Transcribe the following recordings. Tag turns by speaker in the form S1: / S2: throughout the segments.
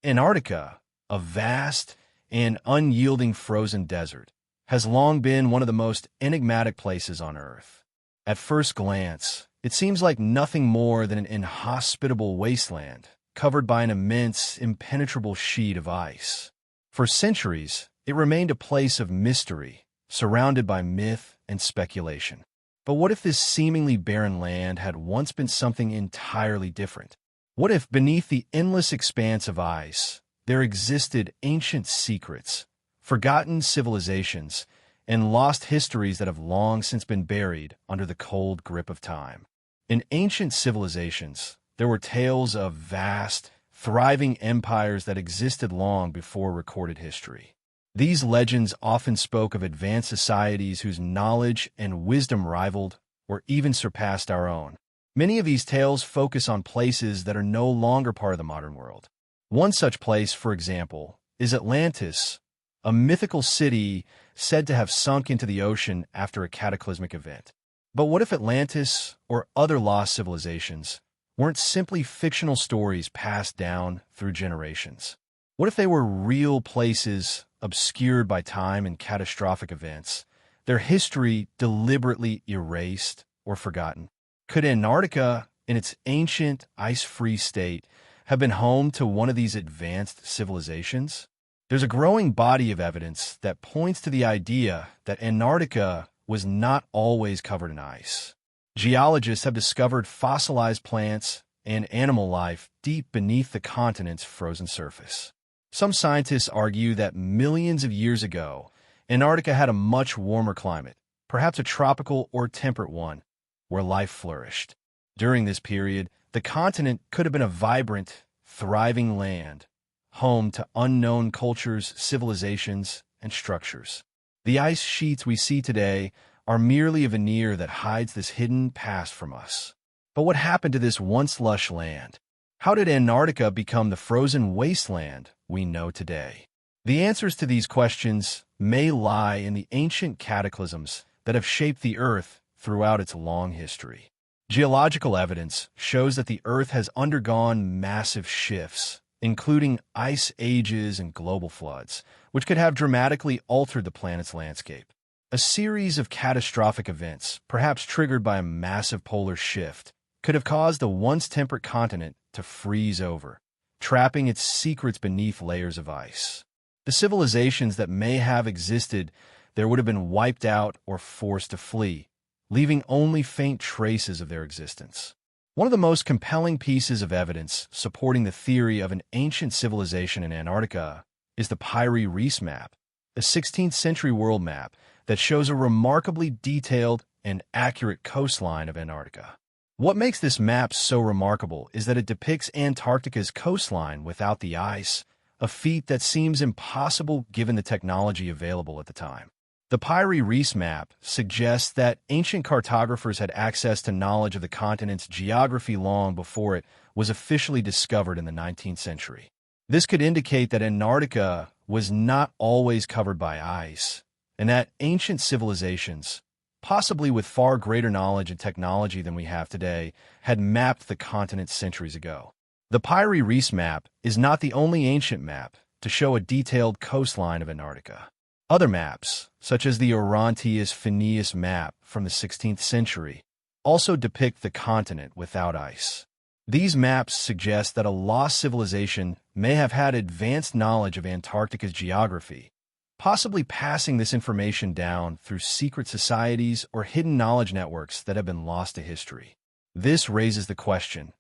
S1: Antarctica, a vast and unyielding frozen desert, has long been one of the most enigmatic places on Earth. At first glance, it seems like nothing more than an inhospitable wasteland, covered by an immense, impenetrable sheet of ice. For centuries, it remained a place of mystery, surrounded by myth and speculation. But what if this seemingly barren land had once been something entirely different? What if beneath the endless expanse of ice, there existed ancient secrets, forgotten civilizations, and lost histories that have long since been buried under the cold grip of time? In ancient civilizations, there were tales of vast, thriving empires that existed long before recorded history. These legends often spoke of advanced societies whose knowledge and wisdom rivaled or even surpassed our own. Many of these tales focus on places that are no longer part of the modern world. One such place, for example, is Atlantis, a mythical city said to have sunk into the ocean after a cataclysmic event. But what if Atlantis, or other lost civilizations, weren't simply fictional stories passed down through generations? What if they were real places obscured by time and catastrophic events, their history deliberately erased or forgotten? Could Antarctica, in its ancient, ice-free state, have been home to one of these advanced civilizations? There's a growing body of evidence that points to the idea that Antarctica was not always covered in ice. Geologists have discovered fossilized plants and animal life deep beneath the continent's frozen surface. Some scientists argue that millions of years ago, Antarctica had a much warmer climate, perhaps a tropical or temperate one, where life flourished. During this period, the continent could have been a vibrant, thriving land, home to unknown cultures, civilizations, and structures. The ice sheets we see today are merely a veneer that hides this hidden past from us. But what happened to this once lush land? How did Antarctica become the frozen wasteland we know today? The answers to these questions may lie in the ancient cataclysms that have shaped the Earth throughout its long history. Geological evidence shows that the Earth has undergone massive shifts, including ice ages and global floods, which could have dramatically altered the planet's landscape. A series of catastrophic events, perhaps triggered by a massive polar shift, could have caused the once temperate continent to freeze over, trapping its secrets beneath layers of ice. The civilizations that may have existed there would have been wiped out or forced to flee, leaving only faint traces of their existence. One of the most compelling pieces of evidence supporting the theory of an ancient civilization in Antarctica is the Piri Reis map, a 16th century world map that shows a remarkably detailed and accurate coastline of Antarctica. What makes this map so remarkable is that it depicts Antarctica's coastline without the ice, a feat that seems impossible given the technology available at the time. The Piri Reis map suggests that ancient cartographers had access to knowledge of the continent's geography long before it was officially discovered in the 19th century. This could indicate that Antarctica was not always covered by ice, and that ancient civilizations, possibly with far greater knowledge and technology than we have today, had mapped the continent centuries ago. The Piri Reis map is not the only ancient map to show a detailed coastline of Antarctica. Other maps, such as the Orontius Phineus map from the 16th century, also depict the continent without ice. These maps suggest that a lost civilization may have had advanced knowledge of Antarctica's geography, possibly passing this information down through secret societies or hidden knowledge networks that have been lost to history. This raises the question,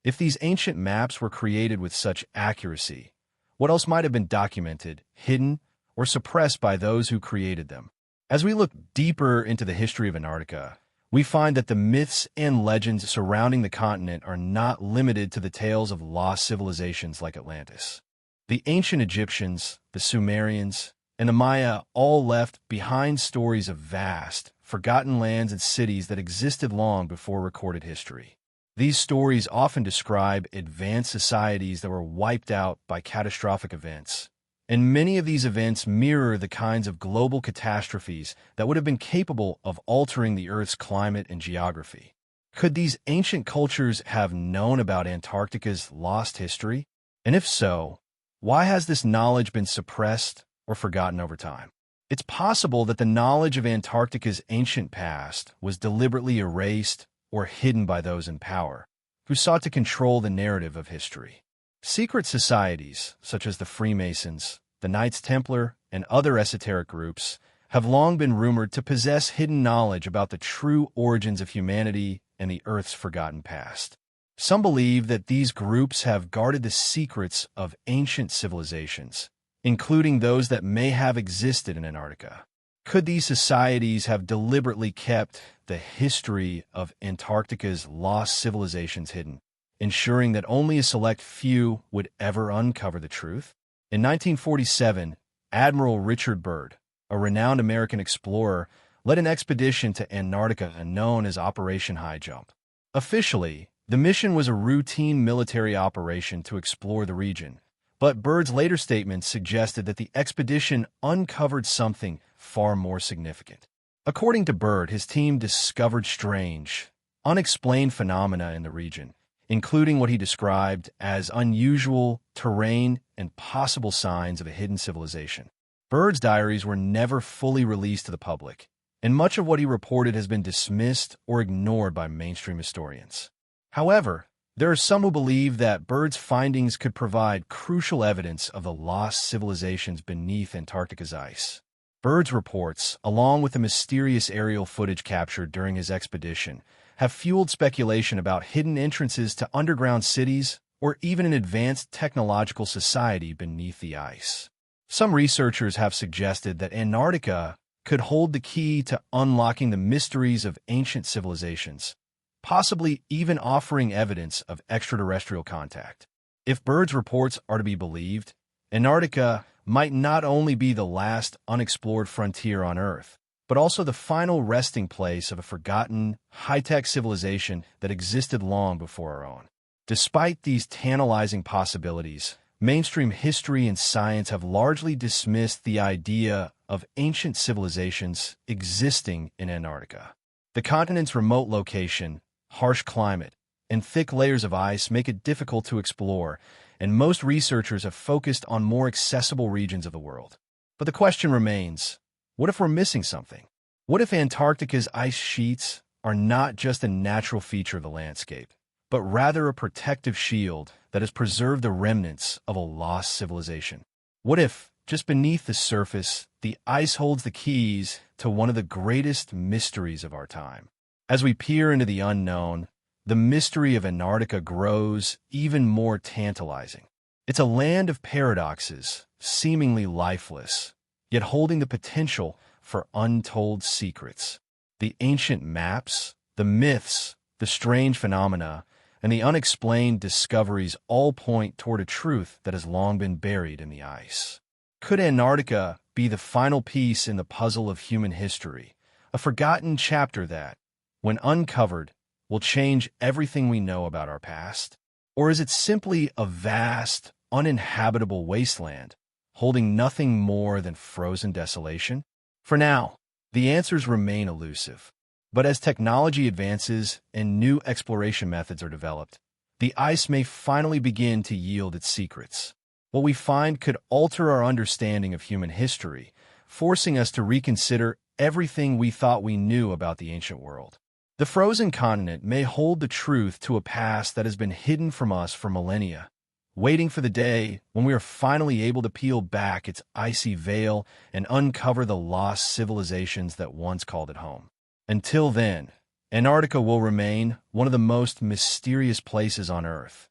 S1: if these ancient maps were created with such accuracy, what else might have been documented, hidden, or suppressed by those who created them? As we look deeper into the history of Antarctica, we find that the myths and legends surrounding the continent are not limited to the tales of lost civilizations like Atlantis. The ancient Egyptians, the Sumerians, and the Maya all left behind stories of vast, forgotten lands and cities that existed long before recorded history. These stories often describe advanced societies that were wiped out by catastrophic events, and many of these events mirror the kinds of global catastrophes that would have been capable of altering the Earth's climate and geography. Could these ancient cultures have known about Antarctica's lost history? And if so, Why has this knowledge been suppressed or forgotten over time? It's possible that the knowledge of Antarctica's ancient past was deliberately erased or hidden by those in power, who sought to control the narrative of history. Secret societies, such as the Freemasons, the Knights Templar, and other esoteric groups, have long been rumored to possess hidden knowledge about the true origins of humanity and the Earth's forgotten past. Some believe that these groups have guarded the secrets of ancient civilizations, including those that may have existed in Antarctica. Could these societies have deliberately kept the history of Antarctica's lost civilizations hidden, ensuring that only a select few would ever uncover the truth? In 1947, Admiral Richard Byrd, a renowned American explorer, led an expedition to Antarctica known as Operation High Jump. Officially, the mission was a routine military operation to explore the region, but Byrd's later statements suggested that the expedition uncovered something far more significant. According to Byrd, his team discovered strange, unexplained phenomena in the region, including what he described as unusual terrain and possible signs of a hidden civilization. Byrd's diaries were never fully released to the public, and much of what he reported has been dismissed or ignored by mainstream historians. However, there are some who believe that Byrd's findings could provide crucial evidence of the lost civilizations beneath Antarctica's ice. Byrd's reports, along with the mysterious aerial footage captured during his expedition, have fueled speculation about hidden entrances to underground cities or even an advanced technological society beneath the ice. Some researchers have suggested that Antarctica could hold the key to unlocking the mysteries of ancient civilizations, possibly even offering evidence of extraterrestrial contact. If Byrd's reports are to be believed, Antarctica might not only be the last unexplored frontier on Earth, but also the final resting place of a forgotten, high-tech civilization that existed long before our own. Despite these tantalizing possibilities, mainstream history and science have largely dismissed the idea of ancient civilizations existing in Antarctica. The continent's remote location, harsh climate, and thick layers of ice make it difficult to explore, and most researchers have focused on more accessible regions of the world. But the question remains, what if we're missing something? What if Antarctica's ice sheets are not just a natural feature of the landscape, but rather a protective shield that has preserved the remnants of a lost civilization? What if, just beneath the surface, the ice holds the keys to one of the greatest mysteries of our time? As we peer into the unknown, the mystery of Antarctica grows even more tantalizing. It's a land of paradoxes, seemingly lifeless, yet holding the potential for untold secrets. The ancient maps, the myths, the strange phenomena, and the unexplained discoveries all point toward a truth that has long been buried in the ice. Could Antarctica be the final piece in the puzzle of human history, a forgotten chapter that, when uncovered, will change everything we know about our past? Or is it simply a vast, uninhabitable wasteland, holding nothing more than frozen desolation? For now, the answers remain elusive. But as technology advances and new exploration methods are developed, the ice may finally begin to yield its secrets. What we find could alter our understanding of human history, forcing us to reconsider everything we thought we knew about the ancient world. The frozen continent may hold the truth to a past that has been hidden from us for millennia, waiting for the day when we are finally able to peel back its icy veil and uncover the lost civilizations that once called it home. Until then, Antarctica will remain one of the most mysterious places on Earth,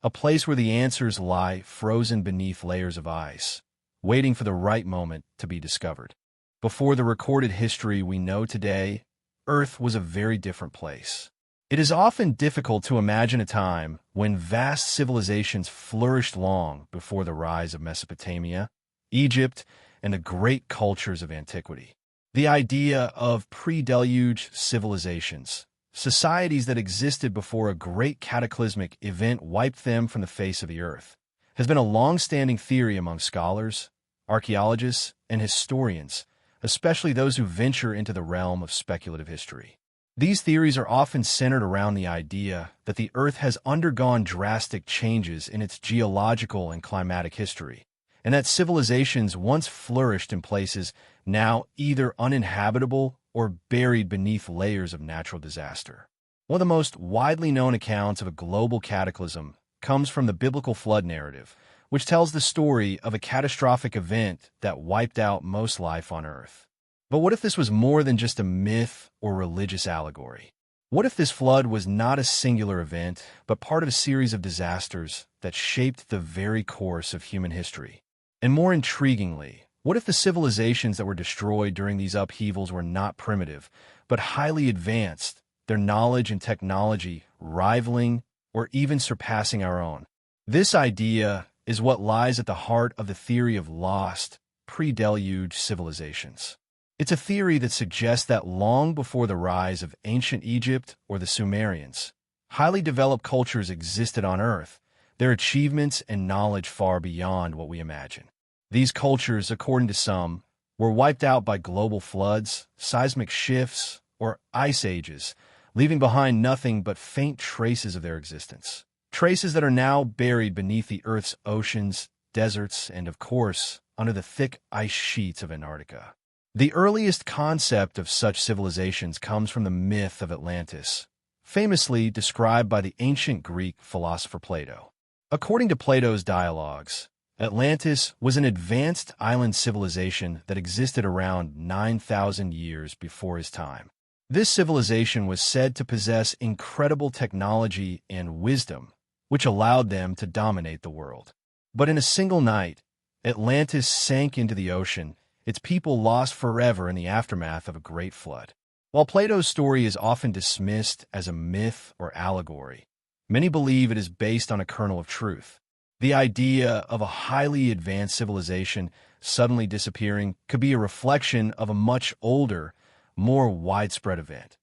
S1: a place where the answers lie frozen beneath layers of ice, waiting for the right moment to be discovered. Before the recorded history we know today, Earth was a very different place. It is often difficult to imagine a time when vast civilizations flourished long before the rise of Mesopotamia, Egypt, and the great cultures of antiquity. The idea of pre-deluge civilizations, societies that existed before a great cataclysmic event wiped them from the face of the earth, has been a long-standing theory among scholars, archaeologists, and historians, especially those who venture into the realm of speculative history. These theories are often centered around the idea that the Earth has undergone drastic changes in its geological and climatic history, and that civilizations once flourished in places now either uninhabitable or buried beneath layers of natural disaster. One of the most widely known accounts of a global cataclysm comes from the biblical flood narrative, which tells the story of a catastrophic event that wiped out most life on Earth. But what if this was more than just a myth or religious allegory? What if this flood was not a singular event, but part of a series of disasters that shaped the very course of human history? And more intriguingly, what if the civilizations that were destroyed during these upheavals were not primitive, but highly advanced, their knowledge and technology rivaling or even surpassing our own? This idea is what lies at the heart of the theory of lost, pre-deluge civilizations. It's a theory that suggests that long before the rise of ancient Egypt or the Sumerians, highly developed cultures existed on Earth, their achievements and knowledge far beyond what we imagine. These cultures, according to some, were wiped out by global floods, seismic shifts, or ice ages, leaving behind nothing but faint traces of their existence. Traces that are now buried beneath the Earth's oceans, deserts, and, of course, under the thick ice sheets of Antarctica. The earliest concept of such civilizations comes from the myth of Atlantis, famously described by the ancient Greek philosopher Plato. According to Plato's dialogues, Atlantis was an advanced island civilization that existed around 9,000 years before his time. This civilization was said to possess incredible technology and wisdom, which allowed them to dominate the world. But in a single night, Atlantis sank into the ocean, its people lost forever in the aftermath of a great flood. While Plato's story is often dismissed as a myth or allegory, many believe it is based on a kernel of truth. The idea of a highly advanced civilization suddenly disappearing could be a reflection of a much older, more widespread event,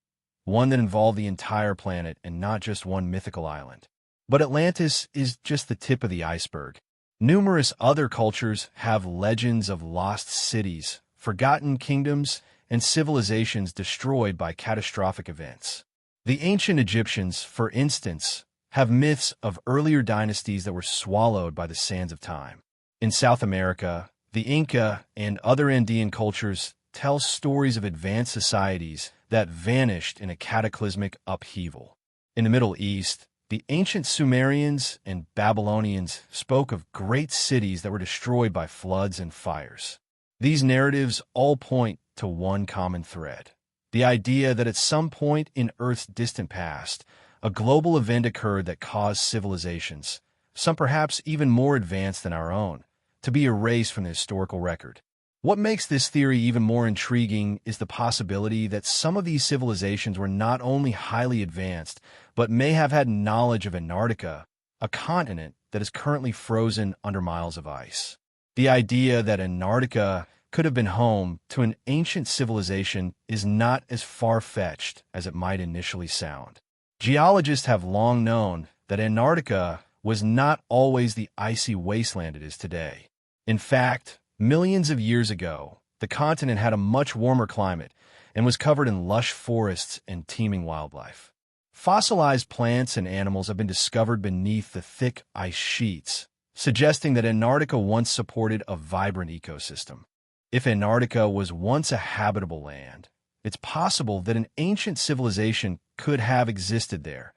S1: one that involved the entire planet and not just one mythical island. But Atlantis is just the tip of the iceberg. Numerous other cultures have legends of lost cities, forgotten kingdoms, and civilizations destroyed by catastrophic events. The ancient Egyptians, for instance, have myths of earlier dynasties that were swallowed by the sands of time. In South America, the Inca and other Andean cultures tell stories of advanced societies that vanished in a cataclysmic upheaval. In the Middle East, the ancient Sumerians and Babylonians spoke of great cities that were destroyed by floods and fires. These narratives all point to one common thread: the idea that at some point in Earth's distant past, a global event occurred that caused civilizations, some perhaps even more advanced than our own, to be erased from the historical record. What makes this theory even more intriguing is the possibility that some of these civilizations were not only highly advanced, but may have had knowledge of Antarctica, a continent that is currently frozen under miles of ice. The idea that Antarctica could have been home to an ancient civilization is not as far-fetched as it might initially sound. Geologists have long known that Antarctica was not always the icy wasteland it is today. In fact, millions of years ago, the continent had a much warmer climate and was covered in lush forests and teeming wildlife. Fossilized plants and animals have been discovered beneath the thick ice sheets, suggesting that Antarctica once supported a vibrant ecosystem. If Antarctica was once a habitable land, it's possible that an ancient civilization could have existed there,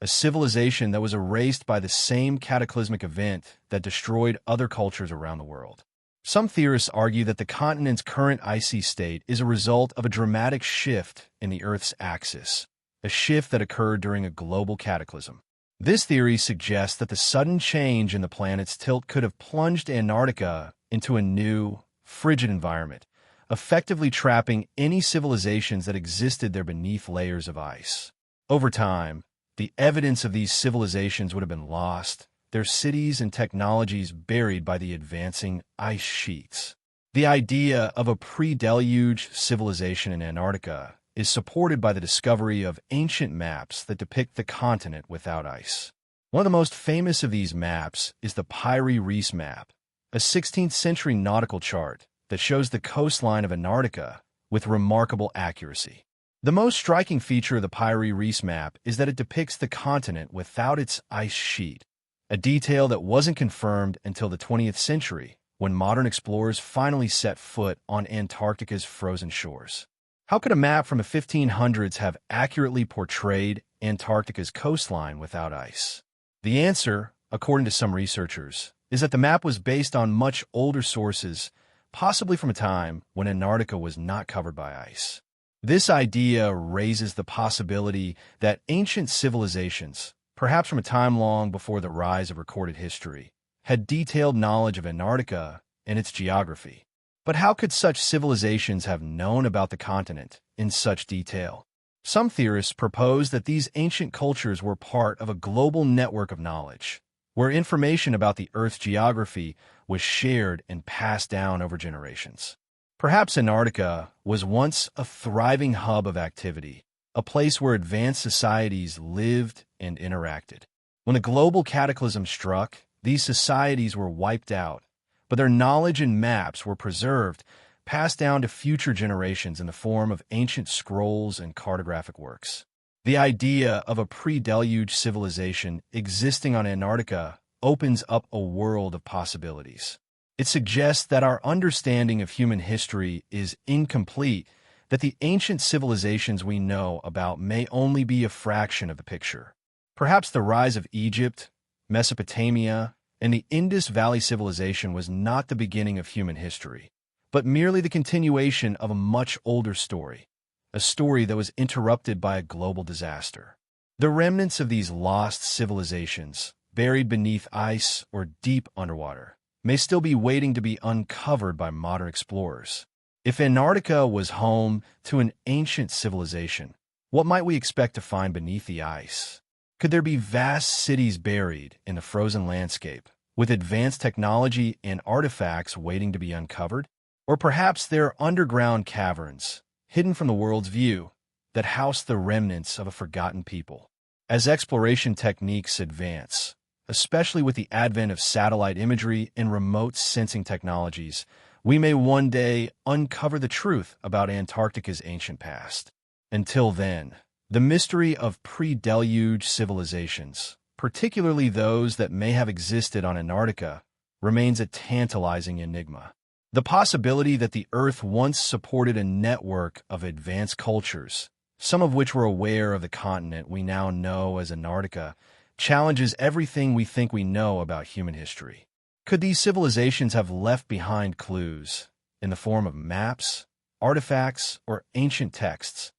S1: a civilization that was erased by the same cataclysmic event that destroyed other cultures around the world. Some theorists argue that the continent's current icy state is a result of a dramatic shift in the Earth's axis, a shift that occurred during a global cataclysm. This theory suggests that the sudden change in the planet's tilt could have plunged Antarctica into a new, frigid environment, effectively trapping any civilizations that existed there beneath layers of ice. Over time, the evidence of these civilizations would have been lost, their cities and technologies buried by the advancing ice sheets. The idea of a pre-deluge civilization in Antarctica is supported by the discovery of ancient maps that depict the continent without ice. One of the most famous of these maps is the Piri-Reis map, a 16th century nautical chart that shows the coastline of Antarctica with remarkable accuracy. The most striking feature of the pre-deluge map is that it depicts the continent without its ice sheet, a detail that wasn't confirmed until the 20th century, when modern explorers finally set foot on Antarctica's frozen shores. How could a map from the 1500s have accurately portrayed Antarctica's coastline without ice? The answer, according to some researchers, is that the map was based on much older sources, possibly from a time when Antarctica was not covered by ice. This idea raises the possibility that ancient civilizations, perhaps from a time long before the rise of recorded history, had detailed knowledge of Antarctica and its geography. But how could such civilizations have known about the continent in such detail? Some theorists propose that these ancient cultures were part of a global network of knowledge, where information about the Earth's geography was shared and passed down over generations. Perhaps Antarctica was once a thriving hub of activity, a place where advanced societies lived and interacted. When a global cataclysm struck, these societies were wiped out, but their knowledge and maps were preserved, passed down to future generations in the form of ancient scrolls and cartographic works. The idea of a pre-deluge civilization existing on Antarctica opens up a world of possibilities. It suggests that our understanding of human history is incomplete, that the ancient civilizations we know about may only be a fraction of the picture. Perhaps the rise of Egypt, Mesopotamia, and the Indus Valley civilization was not the beginning of human history, but merely the continuation of a much older story, a story that was interrupted by a global disaster. The remnants of these lost civilizations, buried beneath ice or deep underwater, may still be waiting to be uncovered by modern explorers. If Antarctica was home to an ancient civilization, what might we expect to find beneath the ice? Could there be vast cities buried in the frozen landscape, with advanced technology and artifacts waiting to be uncovered? Or perhaps there are underground caverns, hidden from the world's view, that house the remnants of a forgotten people. As exploration techniques advance, especially with the advent of satellite imagery and remote sensing technologies, we may one day uncover the truth about Antarctica's ancient past. Until then, the mystery of pre-deluge civilizations, particularly those that may have existed on Antarctica, remains a tantalizing enigma. The possibility that the Earth once supported a network of advanced cultures, some of which were aware of the continent we now know as Antarctica, challenges everything we think we know about human history. Could these civilizations have left behind clues in the form of maps, artifacts, or ancient texts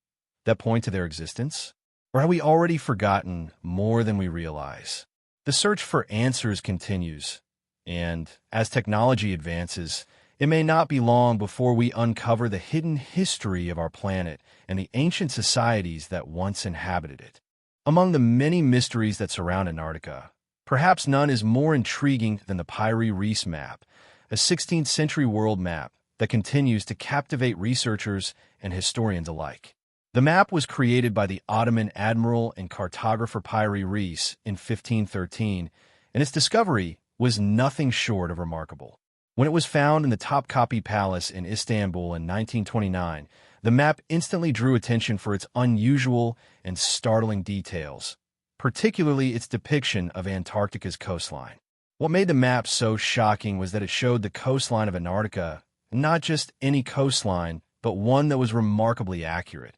S1: that point to their existence? Or have we already forgotten more than we realize? The search for answers continues, and as technology advances, it may not be long before we uncover the hidden history of our planet and the ancient societies that once inhabited it. Among the many mysteries that surround Antarctica, perhaps none is more intriguing than the pre-deluge map, a 16th century world map that continues to captivate researchers and historians alike. The map was created by the Ottoman admiral and cartographer pre-deluge in 1513, and its discovery was nothing short of remarkable. When it was found in the Topkapi Palace in Istanbul in 1929, the map instantly drew attention for its unusual and startling details, particularly its depiction of Antarctica's coastline. What made the map so shocking was that it showed the coastline of Antarctica, not just any coastline, but one that was remarkably accurate,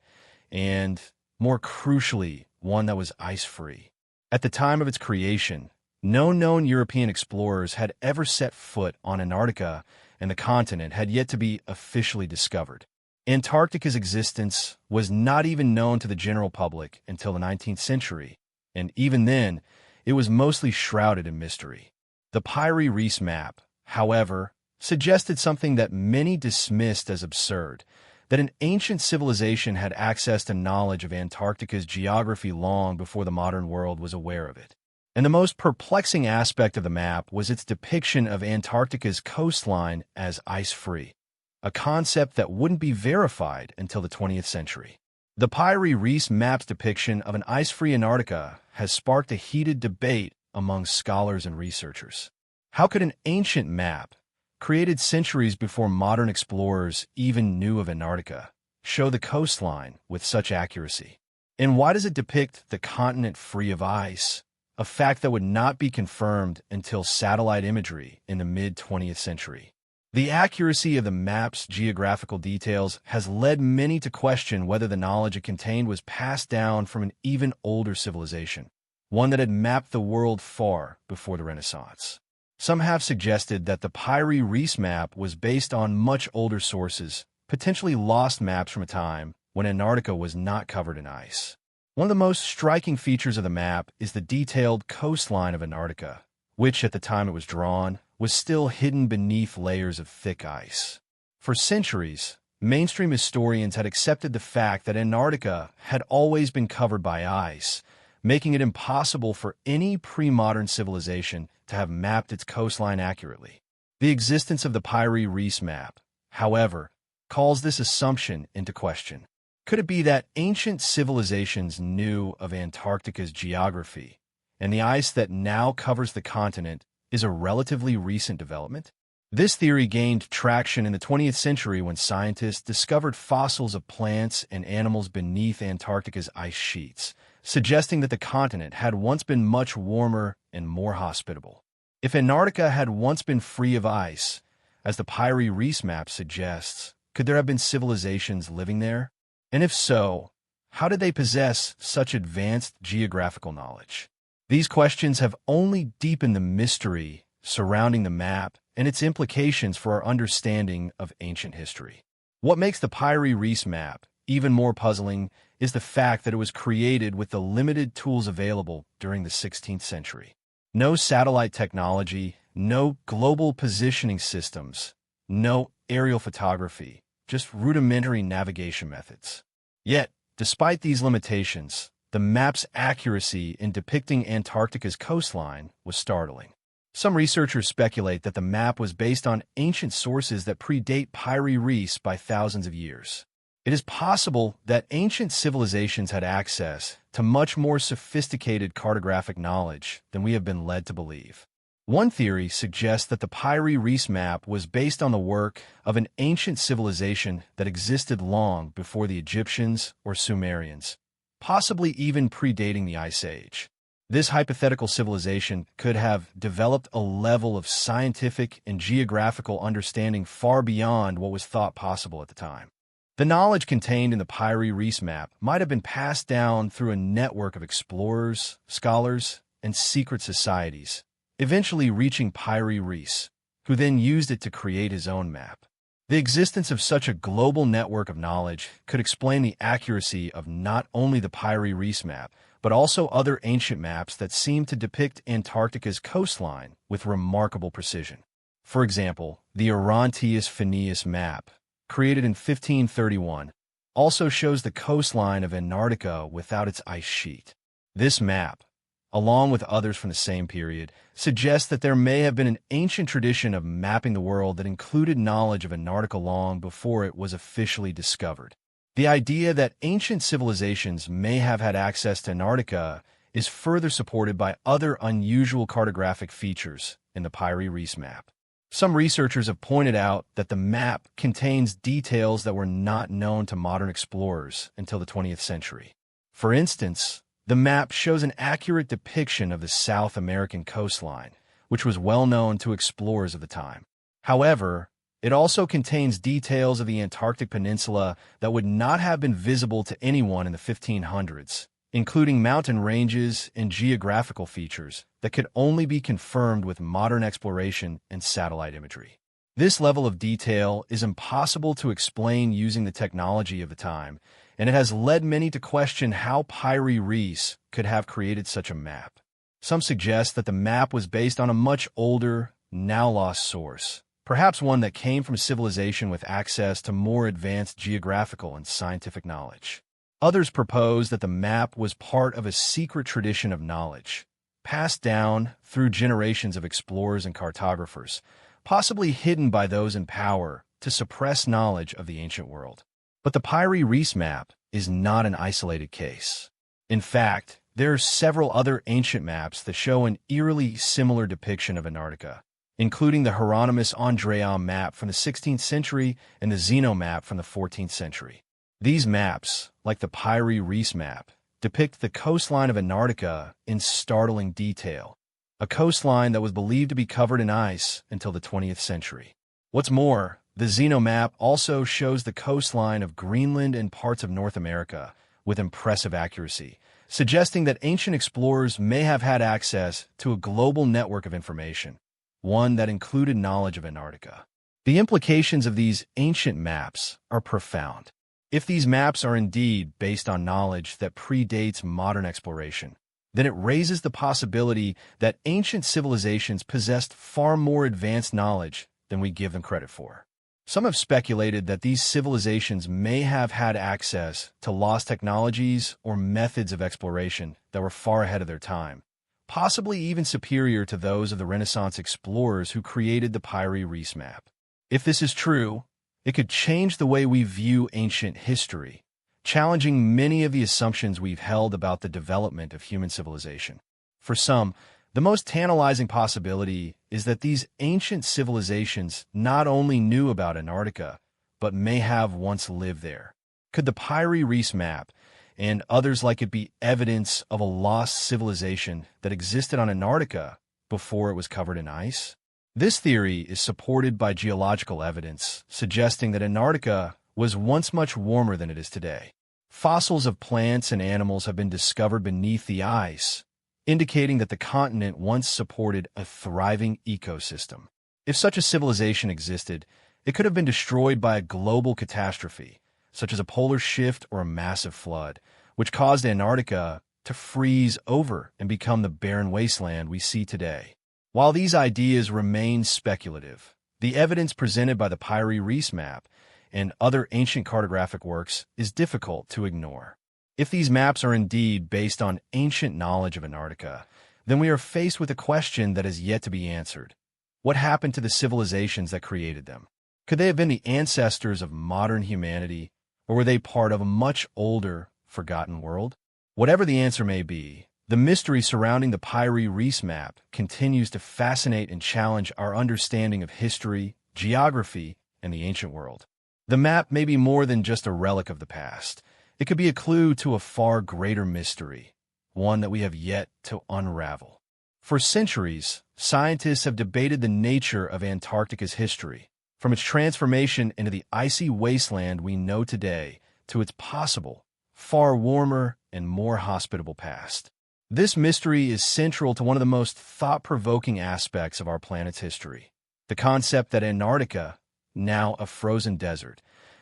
S1: and, more crucially, one that was ice-free. At the time of its creation, no known European explorers had ever set foot on Antarctica, and the continent had yet to be officially discovered. Antarctica's existence was not even known to the general public until the 19th century, and even then, it was mostly shrouded in mystery. The pre-deluge map, however, suggested something that many dismissed as absurd, that an ancient civilization had access to knowledge of Antarctica's geography long before the modern world was aware of it. And the most perplexing aspect of the map was its depiction of Antarctica's coastline as ice-free, a concept that wouldn't be verified until the 20th century. The pre-deluge map's depiction of an ice-free Antarctica has sparked a heated debate among scholars and researchers. How could an ancient map, created centuries before modern explorers even knew of Antarctica, show the coastline with such accuracy? And why does it depict the continent free of ice, a fact that would not be confirmed until satellite imagery in the mid-20th century? The accuracy of the map's geographical details has led many to question whether the knowledge it contained was passed down from an even older civilization, one that had mapped the world far before the Renaissance. Some have suggested that the pre-Reis map was based on much older sources, potentially lost maps from a time when Antarctica was not covered in ice. One of the most striking features of the map is the detailed coastline of Antarctica, which, at the time it was drawn, was still hidden beneath layers of thick ice. For centuries, mainstream historians had accepted the fact that Antarctica had always been covered by ice, making it impossible for any pre-modern civilization to have mapped its coastline accurately. The existence of the pre-Reis map, however, calls this assumption into question. Could it be that ancient civilizations knew of Antarctica's geography, and the ice that now covers the continent is a relatively recent development? This theory gained traction in the 20th century when scientists discovered fossils of plants and animals beneath Antarctica's ice sheets, suggesting that the continent had once been much warmer and more hospitable. If Antarctica had once been free of ice, as the pre-Reis map suggests, could there have been civilizations living there? And if so, how did they possess such advanced geographical knowledge? These questions have only deepened the mystery surrounding the map and its implications for our understanding of ancient history. What makes the pre-Reis map even more puzzling is the fact that it was created with the limited tools available during the 16th century. No satellite technology, no global positioning systems, no aerial photography, just rudimentary navigation methods. Yet, despite these limitations, the map's accuracy in depicting Antarctica's coastline was startling. Some researchers speculate that the map was based on ancient sources that predate pre-Reis by thousands of years. It is possible that ancient civilizations had access to much more sophisticated cartographic knowledge than we have been led to believe. One theory suggests that the pre-Reis map was based on the work of an ancient civilization that existed long before the Egyptians or Sumerians, possibly even predating the Ice Age. This hypothetical civilization could have developed a level of scientific and geographical understanding far beyond what was thought possible at the time. The knowledge contained in the pre-Reis map might have been passed down through a network of explorers, scholars, and secret societies, eventually reaching pre-Reis, who then used it to create his own map. The existence of such a global network of knowledge could explain the accuracy of not only the pre-Reis map, but also other ancient maps that seem to depict Antarctica's coastline with remarkable precision. For example, the Orontius Phineus map, created in 1531, also shows the coastline of Antarctica without its ice sheet. This map, along with others from the same period, suggests that there may have been an ancient tradition of mapping the world that included knowledge of Antarctica long before it was officially discovered. The idea that ancient civilizations may have had access to Antarctica is further supported by other unusual cartographic features in the pre-Reis map. Some researchers have pointed out that the map contains details that were not known to modern explorers until the 20th century. For instance, the map shows an accurate depiction of the South American coastline, which was well known to explorers of the time. However, it also contains details of the Antarctic Peninsula that would not have been visible to anyone in the 1500s, including mountain ranges and geographical features that could only be confirmed with modern exploration and satellite imagery. This level of detail is impossible to explain using the technology of the time, and it has led many to question how pre-Reis could have created such a map. Some suggest that the map was based on a much older, now lost source, perhaps one that came from a civilization with access to more advanced geographical and scientific knowledge. Others propose that the map was part of a secret tradition of knowledge, passed down through generations of explorers and cartographers, possibly hidden by those in power to suppress knowledge of the ancient world. But the pre-Reis map is not an isolated case. In fact, there are several other ancient maps that show an eerily similar depiction of Antarctica, including the Hieronymus Andreae map from the 16th century and the Zeno map from the 14th century. These maps, like the Pyre-Reese map, depict the coastline of Antarctica in startling detail, a coastline that was believed to be covered in ice until the 20th century. What's more, the Xeno map also shows the coastline of Greenland and parts of North America with impressive accuracy, suggesting that ancient explorers may have had access to a global network of information, one that included knowledge of Antarctica. The implications of these ancient maps are profound. If these maps are indeed based on knowledge that predates modern exploration, then it raises the possibility that ancient civilizations possessed far more advanced knowledge than we give them credit for. Some have speculated that these civilizations may have had access to lost technologies or methods of exploration that were far ahead of their time, possibly even superior to those of the Renaissance explorers who created the Pyre-Reese map. If this is true, it could change the way we view ancient history, challenging many of the assumptions we've held about the development of human civilization. For some, the most tantalizing possibility is that these ancient civilizations not only knew about Antarctica, but may have once lived there. Could the Pyre-Reese map and others like it be evidence of a lost civilization that existed on Antarctica before it was covered in ice? This theory is supported by geological evidence, suggesting that Antarctica was once much warmer than it is today. Fossils of plants and animals have been discovered beneath the ice, indicating that the continent once supported a thriving ecosystem. If such a civilization existed, it could have been destroyed by a global catastrophe, such as a polar shift or a massive flood, which caused Antarctica to freeze over and become the barren wasteland we see today. While these ideas remain speculative, the evidence presented by the Pyre-Reese map and other ancient cartographic works is difficult to ignore. If these maps are indeed based on ancient knowledge of Antarctica, then we are faced with a question that is yet to be answered. What happened to the civilizations that created them? Could they have been the ancestors of modern humanity, or were they part of a much older, forgotten world? Whatever the answer may be, the mystery surrounding the Pyre-Reese map continues to fascinate and challenge our understanding of history, geography, and the ancient world. The map may be more than just a relic of the past. It could be a clue to a far greater mystery, one that we have yet to unravel. For centuries, scientists have debated the nature of Antarctica's history, from its transformation into the icy wasteland we know today to its possible, far warmer and more hospitable past. This mystery is central to one of the most thought-provoking aspects of our planet's history, the concept that Antarctica, now a frozen desert,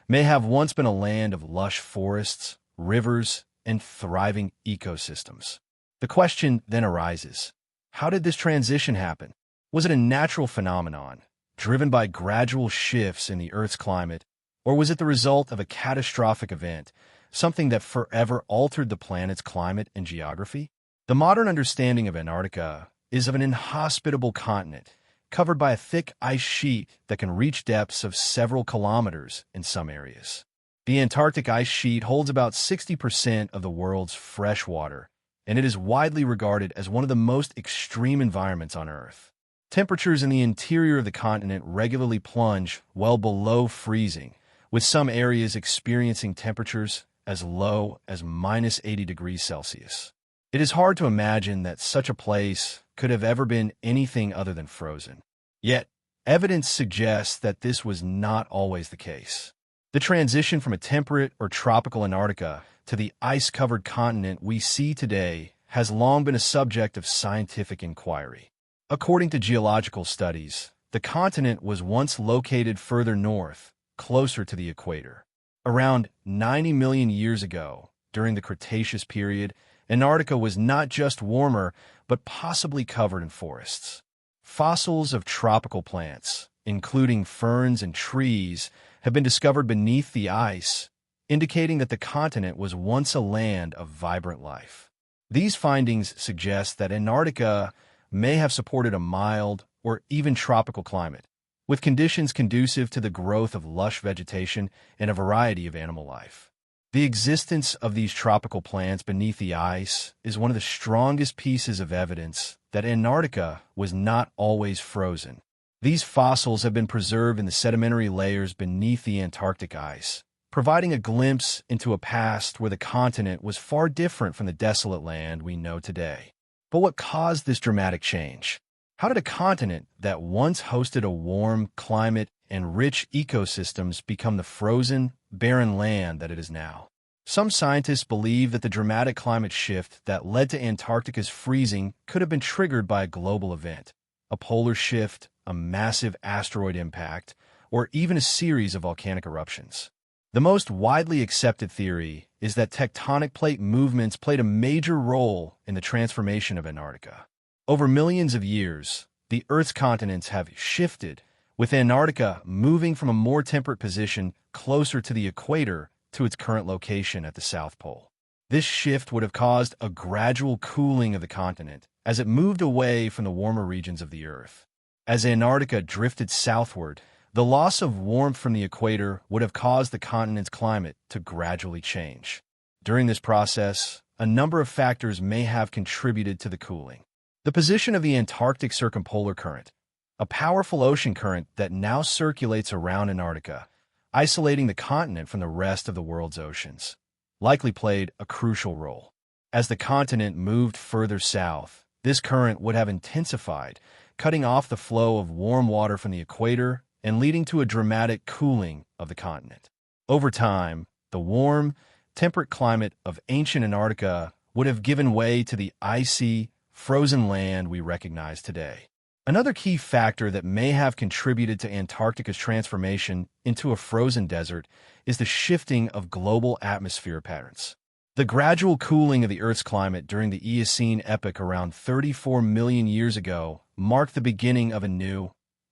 S1: may have once been a land of lush forests, rivers, and thriving ecosystems. The question then arises, how did this transition happen? Was it a natural phenomenon, driven by gradual shifts in the Earth's climate, or was it the result of a catastrophic event, something that forever altered the planet's climate and geography? The modern understanding of Antarctica is of an inhospitable continent, covered by a thick ice sheet that can reach depths of several kilometers in some areas. The Antarctic ice sheet holds about 60% of the world's fresh water, and it is widely regarded as one of the most extreme environments on Earth. Temperatures in the interior of the continent regularly plunge well below freezing, with some areas experiencing temperatures as low as minus 80 degrees Celsius. It is hard to imagine that such a place could have ever been anything other than frozen. Yet, evidence suggests that this was not always the case. The transition from a temperate or tropical Antarctica to the ice-covered continent we see today has long been a subject of scientific inquiry. According to geological studies, the continent was once located further north, closer to the equator. Around 90 million years ago, during the Cretaceous period, Antarctica was not just warmer, but possibly covered in forests. Fossils of tropical plants, including ferns and trees, have been discovered beneath the ice, indicating that the continent was once a land of vibrant life. These findings suggest that Antarctica may have supported a mild or even tropical climate, with conditions conducive to the growth of lush vegetation and a variety of animal life. The existence of these tropical plants beneath the ice is one of the strongest pieces of evidence that Antarctica was not always frozen. These fossils have been preserved in the sedimentary layers beneath the Antarctic ice, providing a glimpse into a past where the continent was far different from the desolate land we know today. But what caused this dramatic change? How did a continent that once hosted a warm climate and rich ecosystems become the frozen, barren land that it is now? Some scientists believe that the dramatic climate shift that led to Antarctica's freezing could have been triggered by a global event, a polar shift, a massive asteroid impact, or even a series of volcanic eruptions. The most widely accepted theory is that tectonic plate movements played a major role in the transformation of Antarctica. Over millions of years, the Earth's continents have shifted, with Antarctica moving from a more temperate position closer to the equator to its current location at the South Pole. This shift would have caused a gradual cooling of the continent as it moved away from the warmer regions of the Earth. As Antarctica drifted southward, the loss of warmth from the equator would have caused the continent's climate to gradually change. During this process, a number of factors may have contributed to the cooling. The position of the Antarctic Circumpolar Current, a powerful ocean current that now circulates around Antarctica, isolating the continent from the rest of the world's oceans, likely played a crucial role. As the continent moved further south, this current would have intensified, cutting off the flow of warm water from the equator and leading to a dramatic cooling of the continent. Over time, the warm, temperate climate of ancient Antarctica would have given way to the icy, frozen land we recognize today. Another key factor that may have contributed to Antarctica's transformation into a frozen desert is the shifting of global atmosphere patterns. The gradual cooling of the Earth's climate during the Eocene epoch around 34 million years ago marked the beginning of a new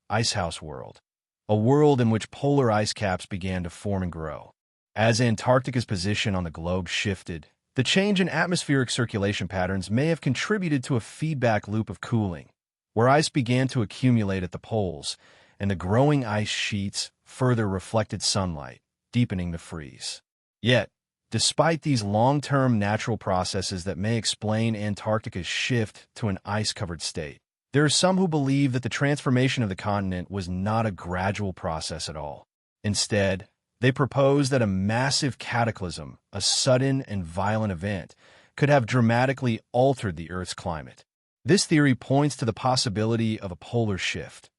S1: icehouse world, a world in which polar ice caps began to form and grow. As Antarctica's position on the globe shifted, the change in atmospheric circulation patterns may have contributed to a feedback loop of cooling, where ice began to accumulate at the poles, and the growing ice sheets further reflected sunlight, deepening the freeze. Yet, despite these long-term natural processes that may explain Antarctica's shift to an ice-covered state, there are some who believe that the transformation of the continent was not a gradual process at all. Instead, they propose that a massive cataclysm, a sudden and violent event, could have dramatically altered the Earth's climate. This theory points to the possibility of a polar shift,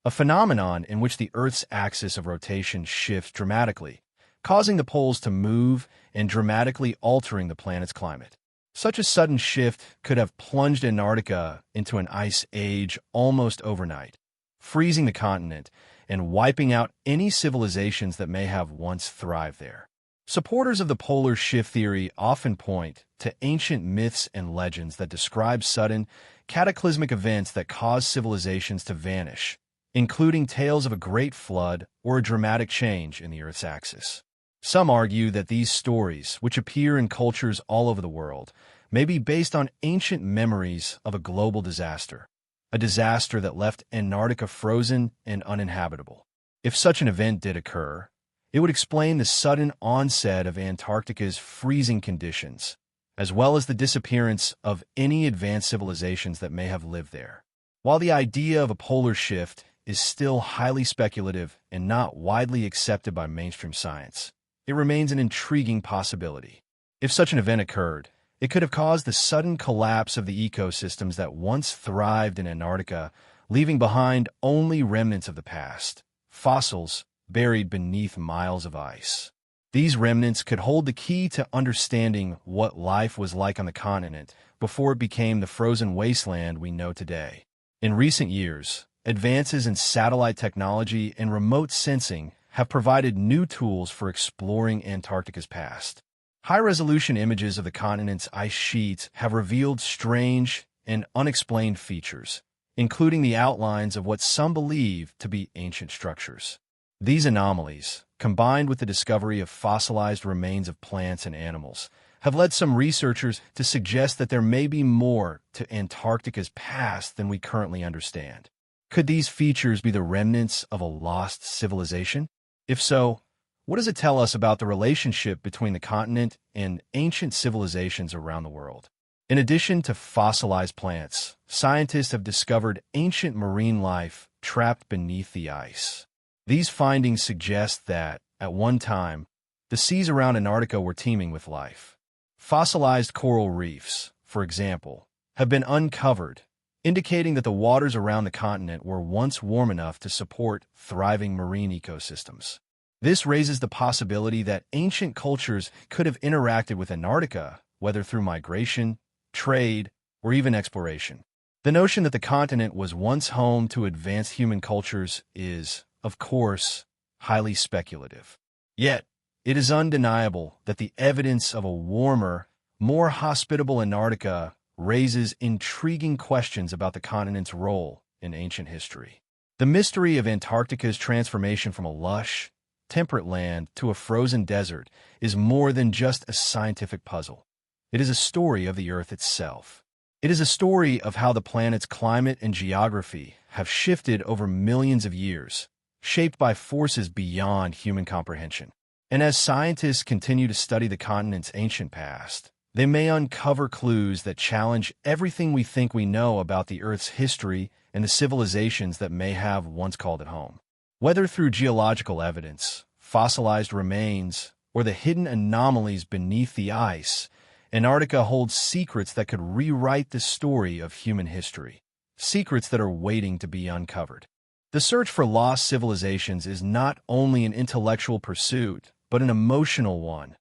S1: a phenomenon in which the Earth's axis of rotation shifts dramatically, causing the poles to move and dramatically altering the planet's climate. Such a sudden shift could have plunged Antarctica into an ice age almost overnight, freezing the continent and wiping out any civilizations that may have once thrived there. Supporters of the polar shift theory often point to ancient myths and legends that describe sudden, cataclysmic events that cause civilizations to vanish, including tales of a great flood or a dramatic change in the Earth's axis. Some argue that these stories, which appear in cultures all over the world, may be based on ancient memories of a global disaster, a disaster that left Antarctica frozen and uninhabitable. If such an event did occur, it would explain the sudden onset of Antarctica's freezing conditions, as well as the disappearance of any advanced civilizations that may have lived there. While the idea of a polar shift is still highly speculative and not widely accepted by mainstream science, it remains an intriguing possibility. If such an event occurred, it could have caused the sudden collapse of the ecosystems that once thrived in Antarctica, leaving behind only remnants of the past, fossils buried beneath miles of ice. These remnants could hold the key to understanding what life was like on the continent before it became the frozen wasteland we know today. In recent years, advances in satellite technology and remote sensing have provided new tools for exploring Antarctica's past. High-resolution images of the continent's ice sheets have revealed strange and unexplained features, including the outlines of what some believe to be ancient structures. These anomalies, combined with the discovery of fossilized remains of plants and animals, have led some researchers to suggest that there may be more to Antarctica's past than we currently understand. Could these features be the remnants of a lost civilization? If so, what does it tell us about the relationship between the continent and ancient civilizations around the world? In addition to fossilized plants, scientists have discovered ancient marine life trapped beneath the ice. These findings suggest that, at one time, the the seas around Antarctica were teeming with life. Fossilized coral reefs, for example, have been uncovered, indicating that the waters around the continent were once warm enough to support thriving marine ecosystems. This raises the possibility that ancient cultures could have interacted with Antarctica, whether through migration, trade, or even exploration. The notion that the continent was once home to advanced human cultures is, of course, highly speculative. Yet, it is undeniable that the evidence of a warmer, more hospitable Antarctica raises intriguing questions about the continent's role in ancient history. The mystery of Antarctica's transformation from a lush, temperate land to a frozen desert is more than just a scientific puzzle. It is a story of the Earth itself. It is a story of how the planet's climate and geography have shifted over millions of years, shaped by forces beyond human comprehension. And as scientists continue to study the continent's ancient past, they may uncover clues that challenge everything we think we know about the Earth's history and the civilizations that may have once called it home. Whether through geological evidence, fossilized remains, or the hidden anomalies beneath the ice, Antarctica holds secrets that could rewrite the story of human history, secrets that are waiting to be uncovered. The search for lost civilizations is not only an intellectual pursuit, but an emotional one,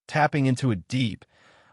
S1: tapping into a deep,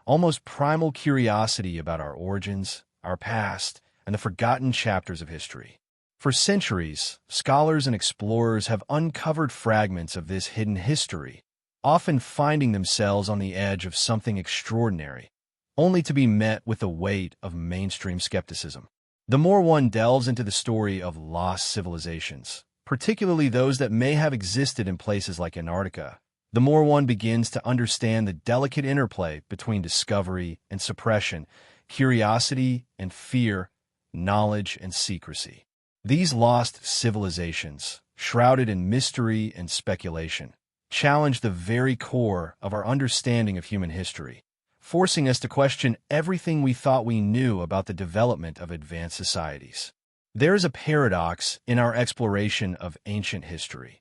S1: almost primal curiosity about our origins, our past, and the forgotten chapters of history. For centuries, scholars and explorers have uncovered fragments of this hidden history, often finding themselves on the edge of something extraordinary, only to be met with the weight of mainstream skepticism. The more one delves into the story of lost civilizations, particularly those that may have existed in places like Antarctica, the more one begins to understand the delicate interplay between discovery and suppression, curiosity and fear, knowledge and secrecy. These lost civilizations, shrouded in mystery and speculation, challenge the very core of our understanding of human history, forcing us to question everything we thought we knew about the development of advanced societies. There is a paradox in our exploration of ancient history.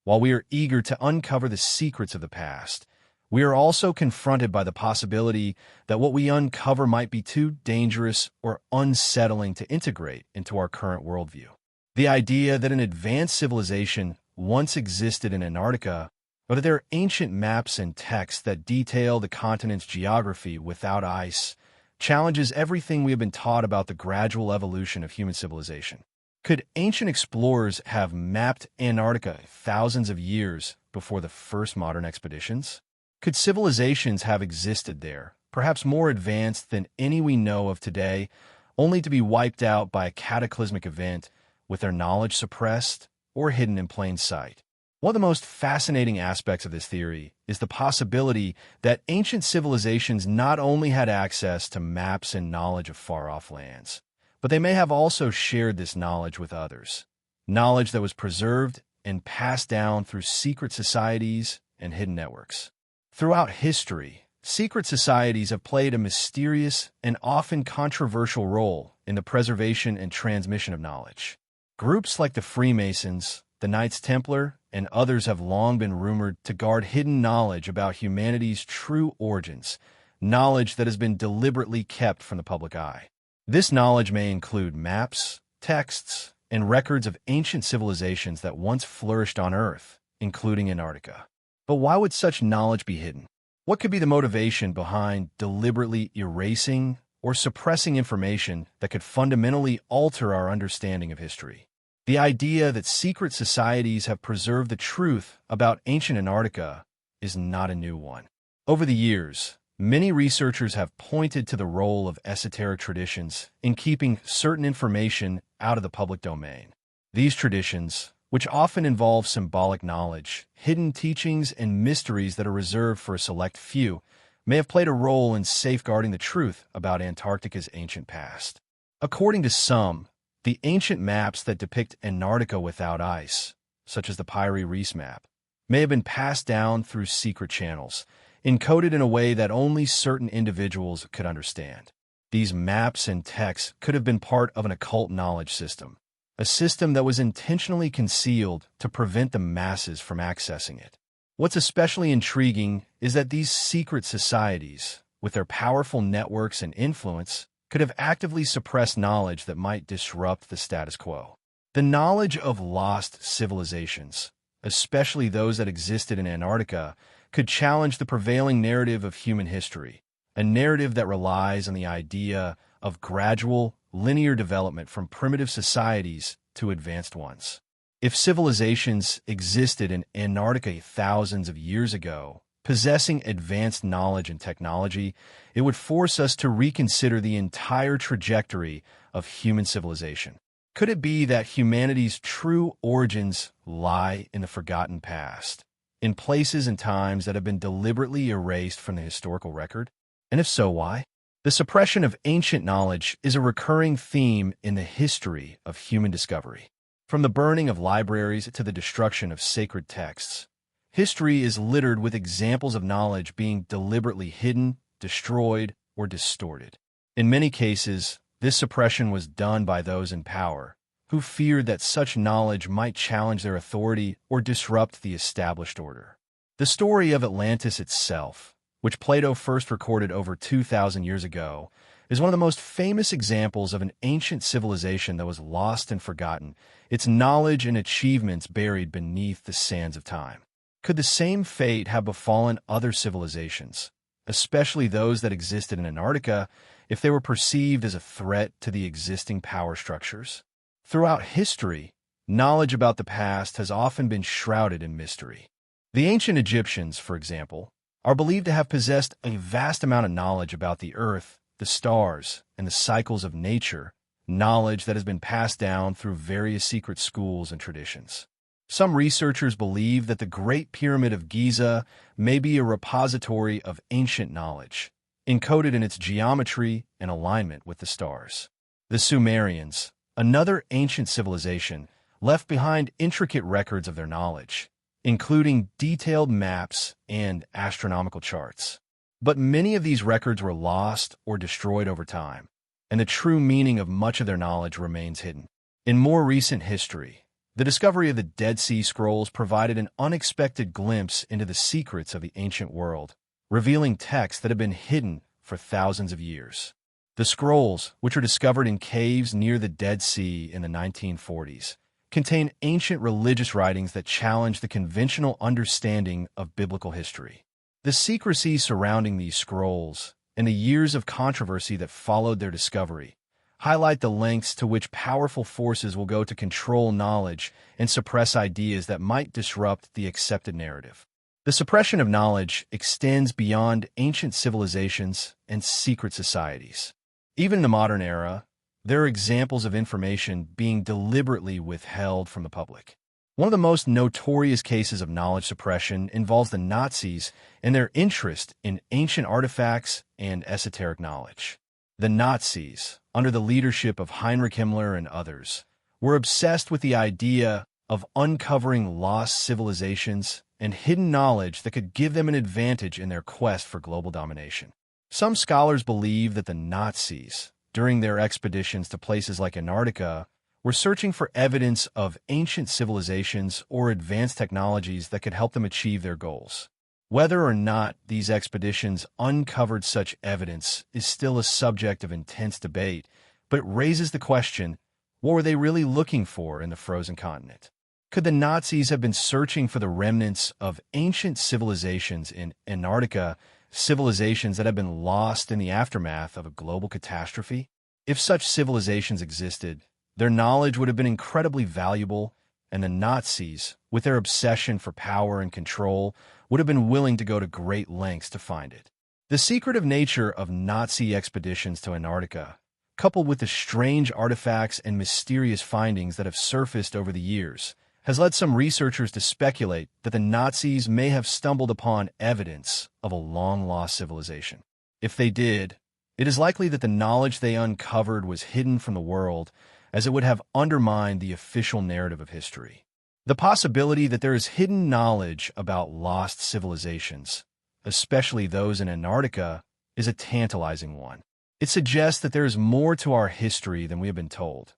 S1: While we are eager to uncover the secrets of the past, we are also confronted by the possibility that what we uncover might be too dangerous or unsettling to integrate into our current worldview. The idea that an advanced civilization once existed in Antarctica, or that there are ancient maps and texts that detail the continent's geography without ice, challenges everything we have been taught about the gradual evolution of human civilization. Could ancient explorers have mapped Antarctica thousands of years before the first modern expeditions? Could civilizations have existed there, perhaps more advanced than any we know of today, only to be wiped out by a cataclysmic event, with their knowledge suppressed or hidden in plain sight? One of the most fascinating aspects of this theory is the possibility that ancient civilizations not only had access to maps and knowledge of far-off lands, but they may have also shared this knowledge with others, knowledge that was preserved and passed down through secret societies and hidden networks. Throughout history, secret societies have played a mysterious and often controversial role in the preservation and transmission of knowledge. Groups like the Freemasons, the Knights Templar, and others have long been rumored to guard hidden knowledge about humanity's true origins, knowledge that has been deliberately kept from the public eye. This knowledge may include maps, texts, and records of ancient civilizations that once flourished on Earth, including Antarctica. But why would such knowledge be hidden? What could be the motivation behind deliberately erasing or suppressing information that could fundamentally alter our understanding of history? The idea that secret societies have preserved the truth about ancient Antarctica is not a new one. Over the years, many researchers have pointed to the role of esoteric traditions in keeping certain information out of the public domain. These traditions, which often involve symbolic knowledge, hidden teachings, and mysteries that are reserved for a select few, may have played a role in safeguarding the truth about Antarctica's ancient past. According to some, the ancient maps that depict Antarctica without ice, such as the Piri Reis map, may have been passed down through secret channels, encoded in a way that only certain individuals could understand. These maps and texts could have been part of an occult knowledge system, a system that was intentionally concealed to prevent the masses from accessing it. What's especially intriguing is that these secret societies, with their powerful networks and influence, could have actively suppressed knowledge that might disrupt the status quo. The knowledge of lost civilizations, especially those that existed in Antarctica, could challenge the prevailing narrative of human history, a narrative that relies on the idea of gradual, linear development from primitive societies to advanced ones. If civilizations existed in Antarctica thousands of years ago, possessing advanced knowledge and technology, it would force us to reconsider the entire trajectory of human civilization. Could it be that humanity's true origins lie in the forgotten past, in places and times that have been deliberately erased from the historical record? And if so, why? The suppression of ancient knowledge is a recurring theme in the history of human discovery. From the burning of libraries to the destruction of sacred texts, history is littered with examples of knowledge being deliberately hidden, destroyed, or distorted. In many cases, this suppression was done by those in power, who feared that such knowledge might challenge their authority or disrupt the established order. The story of Atlantis itself, which Plato first recorded over 2,000 years ago, is one of the most famous examples of an ancient civilization that was lost and forgotten, its knowledge and achievements buried beneath the sands of time. Could the same fate have befallen other civilizations, especially those that existed in Antarctica, if they were perceived as a threat to the existing power structures? Throughout history, knowledge about the past has often been shrouded in mystery. The ancient Egyptians, for example, are believed to have possessed a vast amount of knowledge about the earth, the stars, and the cycles of nature, knowledge that has been passed down through various secret schools and traditions. Some researchers believe that the Great Pyramid of Giza may be a repository of ancient knowledge, encoded in its geometry and alignment with the stars. The Sumerians, another ancient civilization, left behind intricate records of their knowledge, including detailed maps and astronomical charts. But many of these records were lost or destroyed over time, and the true meaning of much of their knowledge remains hidden. In more recent history, the discovery of the Dead Sea Scrolls provided an unexpected glimpse into the secrets of the ancient world, revealing texts that have been hidden for thousands of years. The scrolls, which were discovered in caves near the Dead Sea in the 1940s, contain ancient religious writings that challenge the conventional understanding of biblical history. The secrecy surrounding these scrolls and the years of controversy that followed their discovery highlight the lengths to which powerful forces will go to control knowledge and suppress ideas that might disrupt the accepted narrative. The suppression of knowledge extends beyond ancient civilizations and secret societies. Even in the modern era, there are examples of information being deliberately withheld from the public. One of the most notorious cases of knowledge suppression involves the Nazis and their interest in ancient artifacts and esoteric knowledge. The Nazis, under the leadership of Heinrich Himmler and others, were obsessed with the idea of uncovering lost civilizations and hidden knowledge that could give them an advantage in their quest for global domination. Some scholars believe that the Nazis, during their expeditions to places like Antarctica, were searching for evidence of ancient civilizations or advanced technologies that could help them achieve their goals. Whether or not these expeditions uncovered such evidence is still a subject of intense debate, but it raises the question, what were they really looking for in the frozen continent? Could the Nazis have been searching for the remnants of ancient civilizations in Antarctica, civilizations that have been lost in the aftermath of a global catastrophe? If such civilizations existed, their knowledge would have been incredibly valuable, and the Nazis, with their obsession for power and control, would have been willing to go to great lengths to find it. The secretive nature of Nazi expeditions to Antarctica, coupled with the strange artifacts and mysterious findings that have surfaced over the years, has led some researchers to speculate that the Nazis may have stumbled upon evidence of a long-lost civilization. If they did, it is likely that the knowledge they uncovered was hidden from the world, as it would have undermined the official narrative of history. The possibility that there is hidden knowledge about lost civilizations, especially those in Antarctica, is a tantalizing one. It suggests that there is more to our history than we have been told,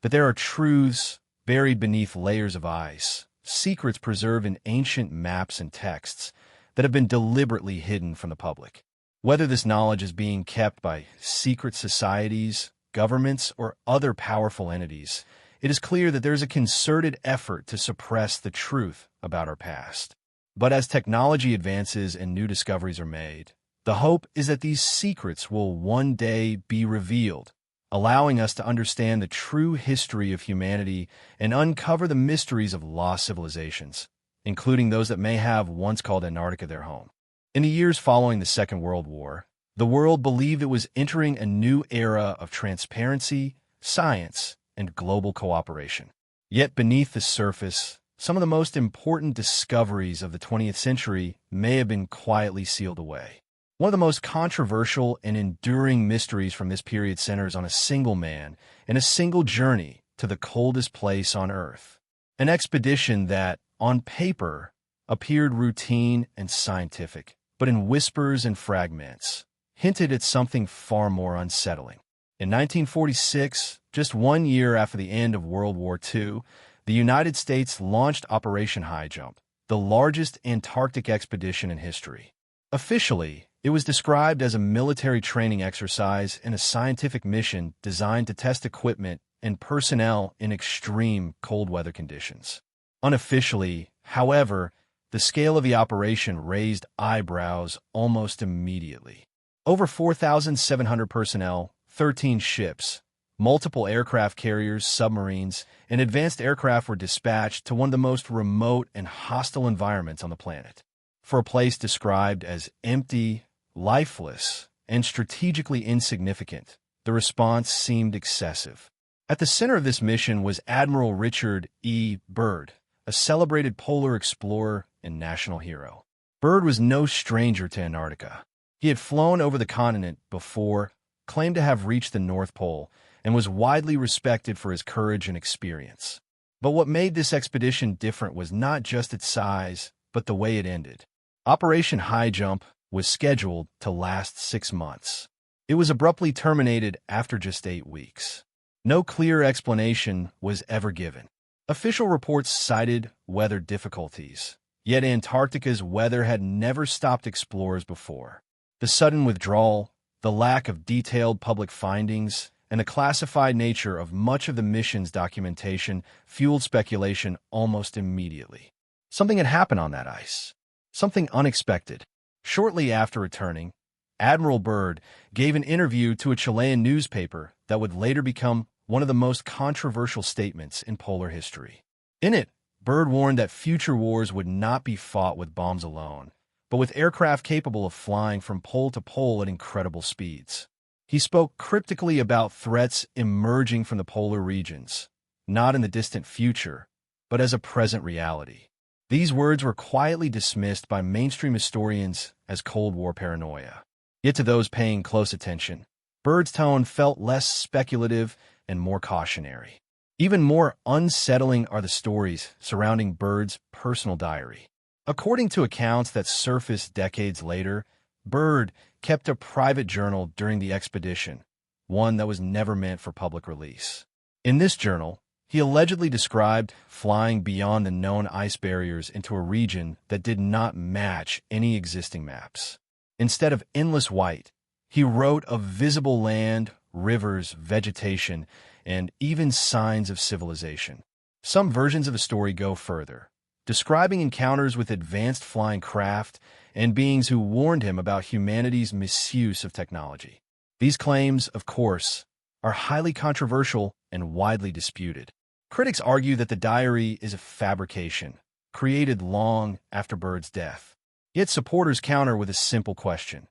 S1: that there are truths buried beneath layers of ice, secrets preserved in ancient maps and texts that have been deliberately hidden from the public. Whether this knowledge is being kept by secret societies, governments, or other powerful entities, it is clear that there is a concerted effort to suppress the truth about our past. But as technology advances and new discoveries are made, the hope is that these secrets will one day be revealed, allowing us to understand the true history of humanity and uncover the mysteries of lost civilizations, including those that may have once called Antarctica their home. In the years following the Second World War, the world believed it was entering a new era of transparency, science, and global cooperation. Yet beneath the surface, some of the most important discoveries of the 20th century may have been quietly sealed away. One of the most controversial and enduring mysteries from this period centers on a single man and a single journey to the coldest place on Earth. An expedition that, on paper, appeared routine and scientific, but in whispers and fragments, hinted at something far more unsettling. In 1946, just 1 year after the end of World War II, the United States launched Operation High Jump, the largest Antarctic expedition in history. Officially, it was described as a military training exercise and a scientific mission designed to test equipment and personnel in extreme cold weather conditions. Unofficially, however, the scale of the operation raised eyebrows almost immediately. Over 4,700 personnel, 13 ships, multiple aircraft carriers, submarines, and advanced aircraft were dispatched to one of the most remote and hostile environments on the planet. For a place described as empty, lifeless, and strategically insignificant, the response seemed excessive. At the center of this mission was Admiral Richard E. Byrd, a celebrated polar explorer and national hero. Byrd was no stranger to Antarctica. He had flown over the continent before, claimed to have reached the North Pole, and was widely respected for his courage and experience. But what made this expedition different was not just its size, but the way it ended. Operation High Jump was scheduled to last 6 months. It was abruptly terminated after just 8 weeks. No clear explanation was ever given. Official reports cited weather difficulties, yet Antarctica's weather had never stopped explorers before. The sudden withdrawal, the lack of detailed public findings, and the classified nature of much of the mission's documentation fueled speculation almost immediately. Something had happened on that ice. Something unexpected. Shortly after returning, Admiral Byrd gave an interview to a Chilean newspaper that would later become one of the most controversial statements in polar history. In it, Byrd warned that future wars would not be fought with bombs alone, but with aircraft capable of flying from pole to pole at incredible speeds. He spoke cryptically about threats emerging from the polar regions, not in the distant future, but as a present reality. These words were quietly dismissed by mainstream historians as Cold War paranoia. Yet to those paying close attention, Byrd's tone felt less speculative and more cautionary. Even more unsettling are the stories surrounding Byrd's personal diary. According to accounts that surfaced decades later, Byrd kept a private journal during the expedition, one that was never meant for public release. In this journal, he allegedly described flying beyond the known ice barriers into a region that did not match any existing maps. Instead of endless white, he wrote of visible land, rivers, vegetation, and even signs of civilization. Some versions of the story go further, describing encounters with advanced flying craft and beings who warned him about humanity's misuse of technology. These claims, of course, are highly controversial and widely disputed. Critics argue that the diary is a fabrication, created long after Byrd's death. Yet supporters counter with a simple question.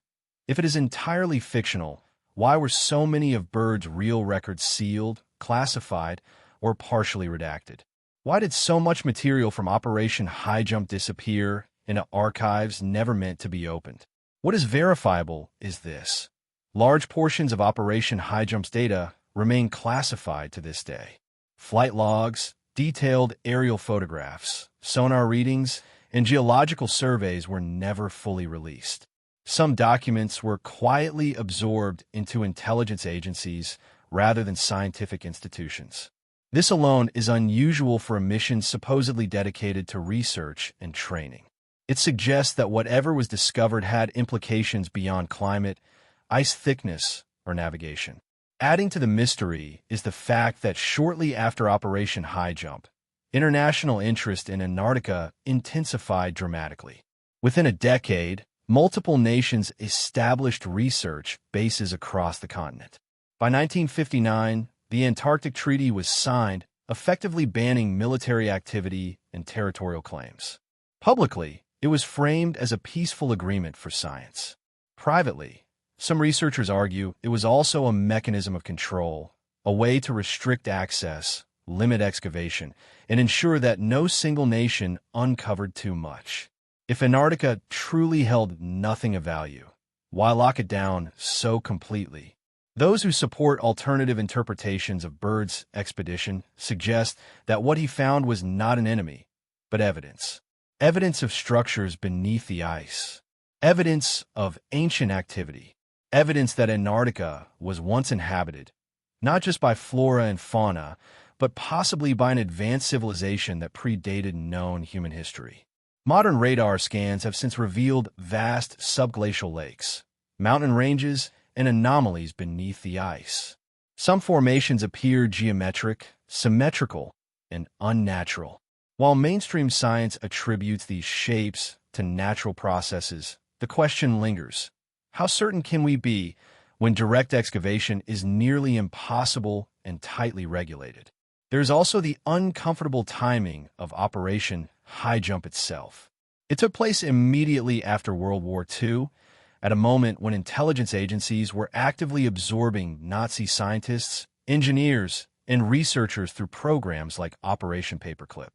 S1: If it is entirely fictional, why were so many of Byrd's real records sealed, classified, or partially redacted? Why did so much material from Operation High Jump disappear into archives never meant to be opened? What is verifiable is this. Large portions of Operation High Jump's data remain classified to this day. Flight logs, detailed aerial photographs, sonar readings, and geological surveys were never fully released. Some documents were quietly absorbed into intelligence agencies rather than scientific institutions. This alone is unusual for a mission supposedly dedicated to research and training. It suggests that whatever was discovered had implications beyond climate, ice thickness, or navigation. Adding to the mystery is the fact that shortly after Operation High Jump, international interest in Antarctica intensified dramatically. Within a decade, multiple nations established research bases across the continent. By 1959, the Antarctic Treaty was signed, effectively banning military activity and territorial claims. Publicly, it was framed as a peaceful agreement for science. Privately, some researchers argue it was also a mechanism of control, a way to restrict access, limit excavation, and ensure that no single nation uncovered too much. If Antarctica truly held nothing of value, why lock it down so completely? Those who support alternative interpretations of Byrd's expedition suggest that what he found was not an enemy, but evidence. Evidence of structures beneath the ice. Evidence of ancient activity. Evidence that Antarctica was once inhabited, not just by flora and fauna, but possibly by an advanced civilization that predated known human history. Modern radar scans have since revealed vast subglacial lakes, mountain ranges, and anomalies beneath the ice. Some formations appear geometric, symmetrical, and unnatural. While mainstream science attributes these shapes to natural processes, the question lingers. How certain can we be when direct excavation is nearly impossible and tightly regulated? There's also the uncomfortable timing of Operation High Jump itself. It took place immediately after World War II, at a moment when intelligence agencies were actively absorbing Nazi scientists, engineers, and researchers through programs like Operation Paperclip.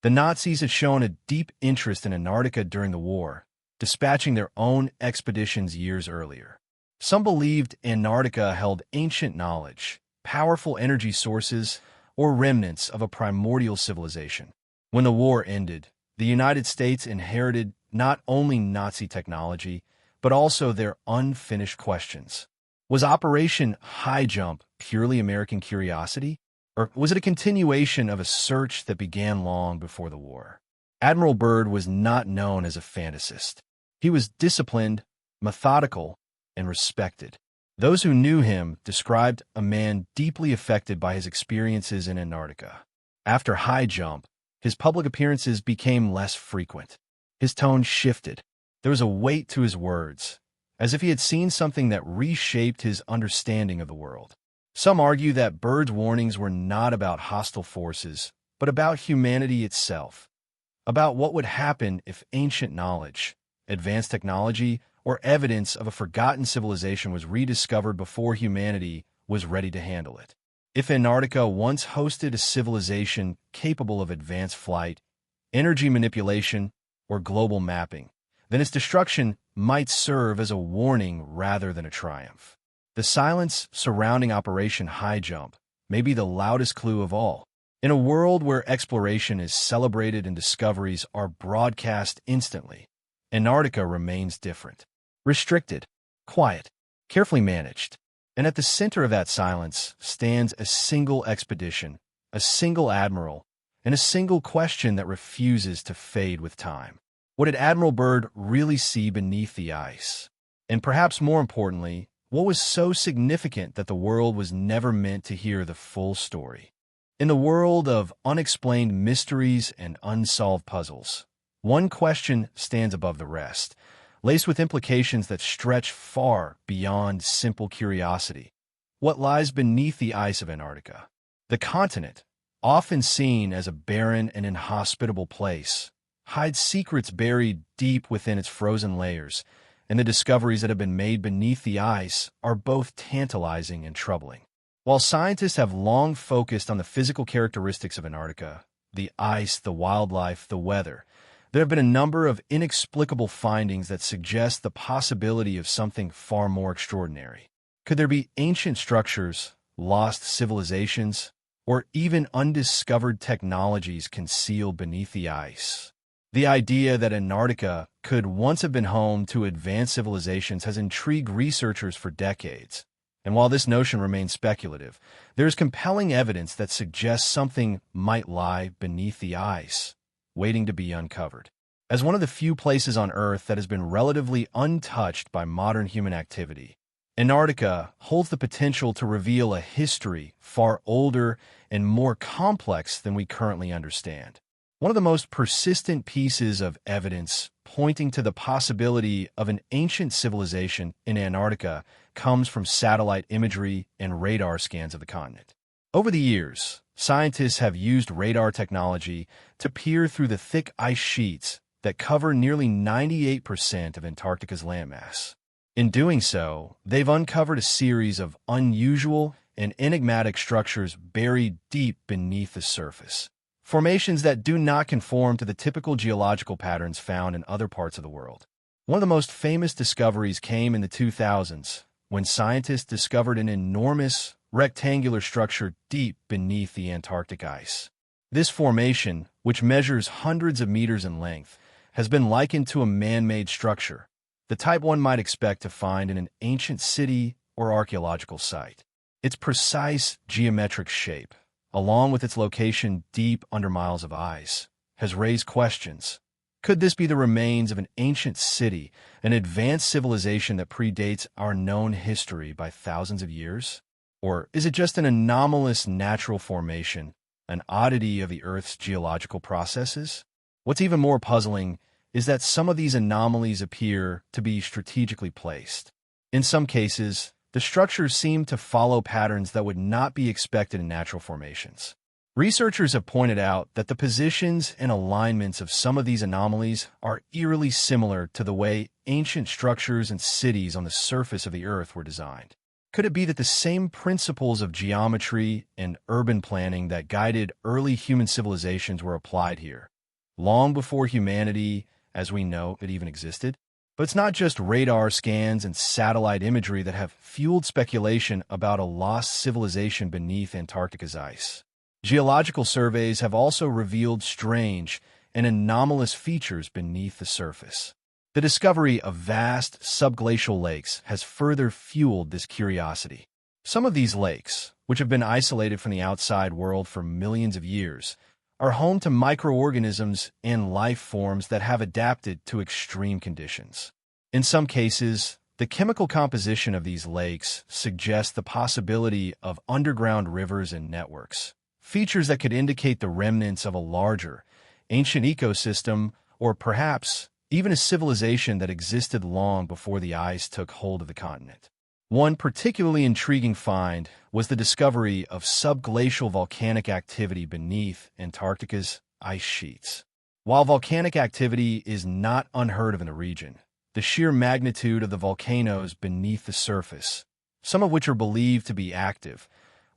S1: The Nazis had shown a deep interest in Antarctica during the war, dispatching their own expeditions years earlier. Some believed Antarctica held ancient knowledge, powerful energy sources, or remnants of a primordial civilization. When the war ended, the United States inherited not only Nazi technology, but also their unfinished questions. Was Operation High Jump purely American curiosity? Or was it a continuation of a search that began long before the war? Admiral Byrd was not known as a fantasist. He was disciplined, methodical, and respected. Those who knew him described a man deeply affected by his experiences in Antarctica. After High Jump, his public appearances became less frequent. His tone shifted. There was a weight to his words, as if he had seen something that reshaped his understanding of the world. Some argue that Byrd's warnings were not about hostile forces, but about humanity itself, about what would happen if ancient knowledge, advanced technology, or evidence of a forgotten civilization was rediscovered before humanity was ready to handle it. If Antarctica once hosted a civilization capable of advanced flight, energy manipulation, or global mapping, then its destruction might serve as a warning rather than a triumph. The silence surrounding Operation High Jump may be the loudest clue of all. In a world where exploration is celebrated and discoveries are broadcast instantly, Antarctica remains different. Restricted, quiet, carefully managed. And at the center of that silence stands a single expedition, a single admiral, and a single question that refuses to fade with time. What did Admiral Byrd really see beneath the ice? And perhaps more importantly, what was so significant that the world was never meant to hear the full story? In the world of unexplained mysteries and unsolved puzzles, one question stands above the rest, laced with implications that stretch far beyond simple curiosity. What lies beneath the ice of Antarctica? The continent, often seen as a barren and inhospitable place, hides secrets buried deep within its frozen layers, and the discoveries that have been made beneath the ice are both tantalizing and troubling. While scientists have long focused on the physical characteristics of Antarctica, the ice, the wildlife, the weather, there have been a number of inexplicable findings that suggest the possibility of something far more extraordinary. Could there be ancient structures, lost civilizations, or even undiscovered technologies concealed beneath the ice? The idea that Antarctica could once have been home to advanced civilizations has intrigued researchers for decades, And while this notion remains speculative, there is compelling evidence that suggests something might lie beneath the ice, waiting to be uncovered. As one of the few places on Earth that has been relatively untouched by modern human activity, Antarctica holds the potential to reveal a history far older and more complex than we currently understand. One of the most persistent pieces of evidence pointing to the possibility of an ancient civilization in Antarctica comes from satellite imagery and radar scans of the continent. Over the years, scientists have used radar technology to peer through the thick ice sheets that cover nearly 98% of Antarctica's landmass. In doing so, they've uncovered a series of unusual and enigmatic structures buried deep beneath the surface. Formations that do not conform to the typical geological patterns found in other parts of the world. One of the most famous discoveries came in the 2000s, when scientists discovered an enormous, rectangular structure deep beneath the Antarctic ice. This formation, which measures hundreds of meters in length, has been likened to a man-made structure, the type one might expect to find in an ancient city or archaeological site. Its precise geometric shape, along with its location deep under miles of ice, has raised questions. Could this be the remains of an ancient city, an advanced civilization that predates our known history by thousands of years? Or is it just an anomalous natural formation, an oddity of the Earth's geological processes? What's even more puzzling is that some of these anomalies appear to be strategically placed. In some cases, the structures seem to follow patterns that would not be expected in natural formations. Researchers have pointed out that the positions and alignments of some of these anomalies are eerily similar to the way ancient structures and cities on the surface of the Earth were designed. Could it be that the same principles of geometry and urban planning that guided early human civilizations were applied here, long before humanity, as we know, it even existed? But it's not just radar scans and satellite imagery that have fueled speculation about a lost civilization beneath Antarctica's ice. Geological surveys have also revealed strange and anomalous features beneath the surface. The discovery of vast subglacial lakes has further fueled this curiosity. Some of these lakes, which have been isolated from the outside world for millions of years, are home to microorganisms and life forms that have adapted to extreme conditions. In some cases, the chemical composition of these lakes suggests the possibility of underground rivers and networks, features that could indicate the remnants of a larger, ancient ecosystem, or perhaps even a civilization that existed long before the ice took hold of the continent. One particularly intriguing find was the discovery of subglacial volcanic activity beneath Antarctica's ice sheets. While volcanic activity is not unheard of in the region, the sheer magnitude of the volcanoes beneath the surface, some of which are believed to be active,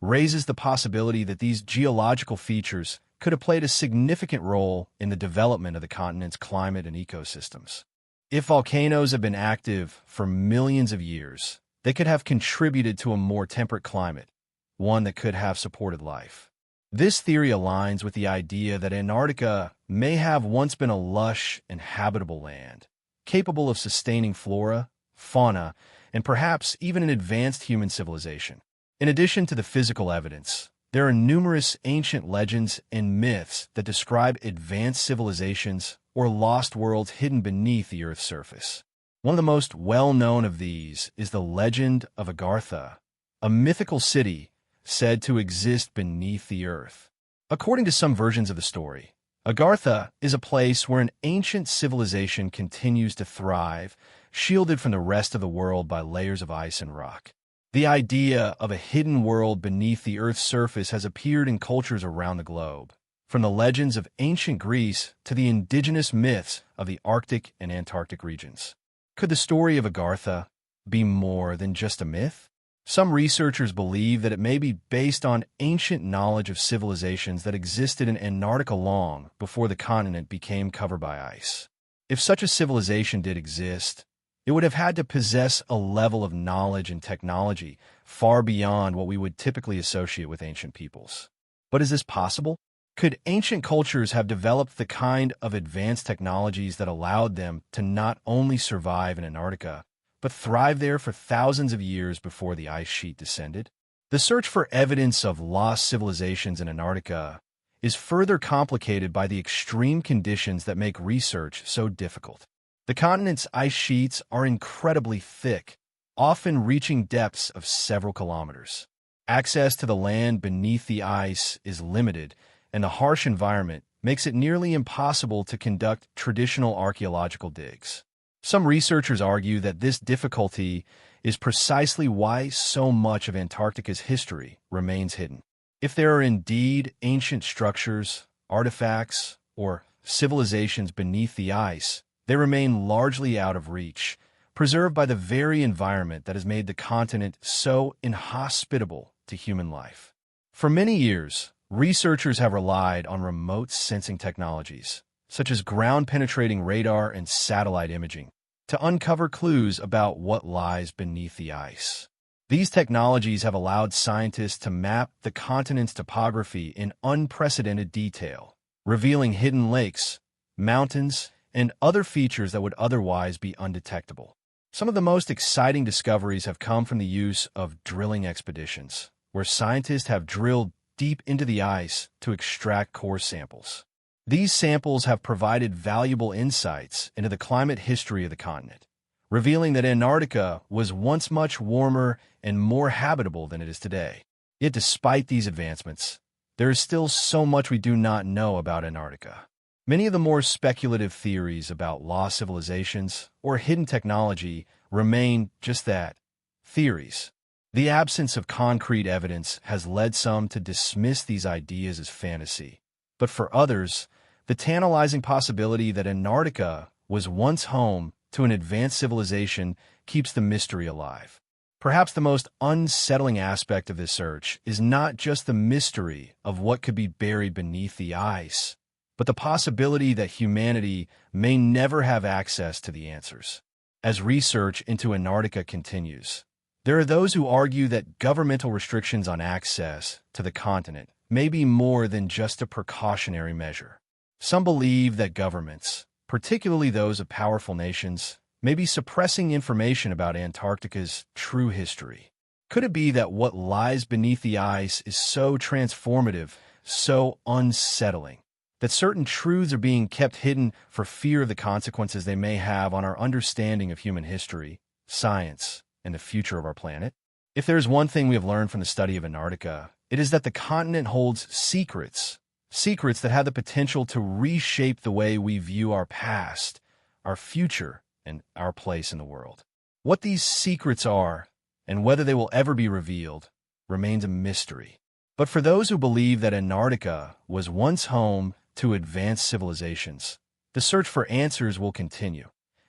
S1: raises the possibility that these geological features could have played a significant role in the development of the continent's climate and ecosystems. If volcanoes have been active for millions of years, they could have contributed to a more temperate climate, one that could have supported life. This theory aligns with the idea that Antarctica may have once been a lush and habitable land, capable of sustaining flora, fauna, and perhaps even an advanced human civilization. In addition to the physical evidence, there are numerous ancient legends and myths that describe advanced civilizations or lost worlds hidden beneath the Earth's surface. One of the most well-known of these is the legend of Agartha, a mythical city said to exist beneath the Earth. According to some versions of the story, Agartha is a place where an ancient civilization continues to thrive, shielded from the rest of the world by layers of ice and rock. The idea of a hidden world beneath the Earth's surface has appeared in cultures around the globe, from the legends of ancient Greece to the indigenous myths of the Arctic and Antarctic regions. Could the story of Agartha be more than just a myth? Some researchers believe that it may be based on ancient knowledge of civilizations that existed in Antarctica long before the continent became covered by ice. If such a civilization did exist, it would have had to possess a level of knowledge and technology far beyond what we would typically associate with ancient peoples. But is this possible? Could ancient cultures have developed the kind of advanced technologies that allowed them to not only survive in Antarctica, but thrived there for thousands of years before the ice sheet descended? The search for evidence of lost civilizations in Antarctica is further complicated by the extreme conditions that make research so difficult. The continent's ice sheets are incredibly thick, often reaching depths of several kilometers. Access to the land beneath the ice is limited, and the harsh environment makes it nearly impossible to conduct traditional archaeological digs. Some researchers argue that this difficulty is precisely why so much of Antarctica's history remains hidden. If there are indeed ancient structures, artifacts, or civilizations beneath the ice, they remain largely out of reach, preserved by the very environment that has made the continent so inhospitable to human life. For many years, researchers have relied on remote sensing technologies, such as ground-penetrating radar and satellite imaging, to uncover clues about what lies beneath the ice. These technologies have allowed scientists to map the continent's topography in unprecedented detail, revealing hidden lakes, mountains, and other features that would otherwise be undetectable. Some of the most exciting discoveries have come from the use of drilling expeditions, where scientists have drilled deep into the ice to extract core samples. These samples have provided valuable insights into the climate history of the continent, revealing that Antarctica was once much warmer and more habitable than it is today. Yet despite these advancements, there is still so much we do not know about Antarctica. Many of the more speculative theories about lost civilizations or hidden technology remain just that, theories. The absence of concrete evidence has led some to dismiss these ideas as fantasy, but for others, the tantalizing possibility that Antarctica was once home to an advanced civilization keeps the mystery alive. Perhaps the most unsettling aspect of this search is not just the mystery of what could be buried beneath the ice, but the possibility that humanity may never have access to the answers. As research into Antarctica continues, there are those who argue that governmental restrictions on access to the continent may be more than just a precautionary measure. Some believe that governments, particularly those of powerful nations, may be suppressing information about Antarctica's true history. Could it be that what lies beneath the ice is so transformative, so unsettling, that certain truths are being kept hidden for fear of the consequences they may have on our understanding of human history, science, and the future of our planet? If there is one thing we have learned from the study of Antarctica, it is that the continent holds secrets that have the potential to reshape the way we view our past, our future, and our place in the world. What these secrets are, and whether they will ever be revealed, remains a mystery. But for those who believe that Antarctica was once home to advanced civilizations, the search for answers will continue,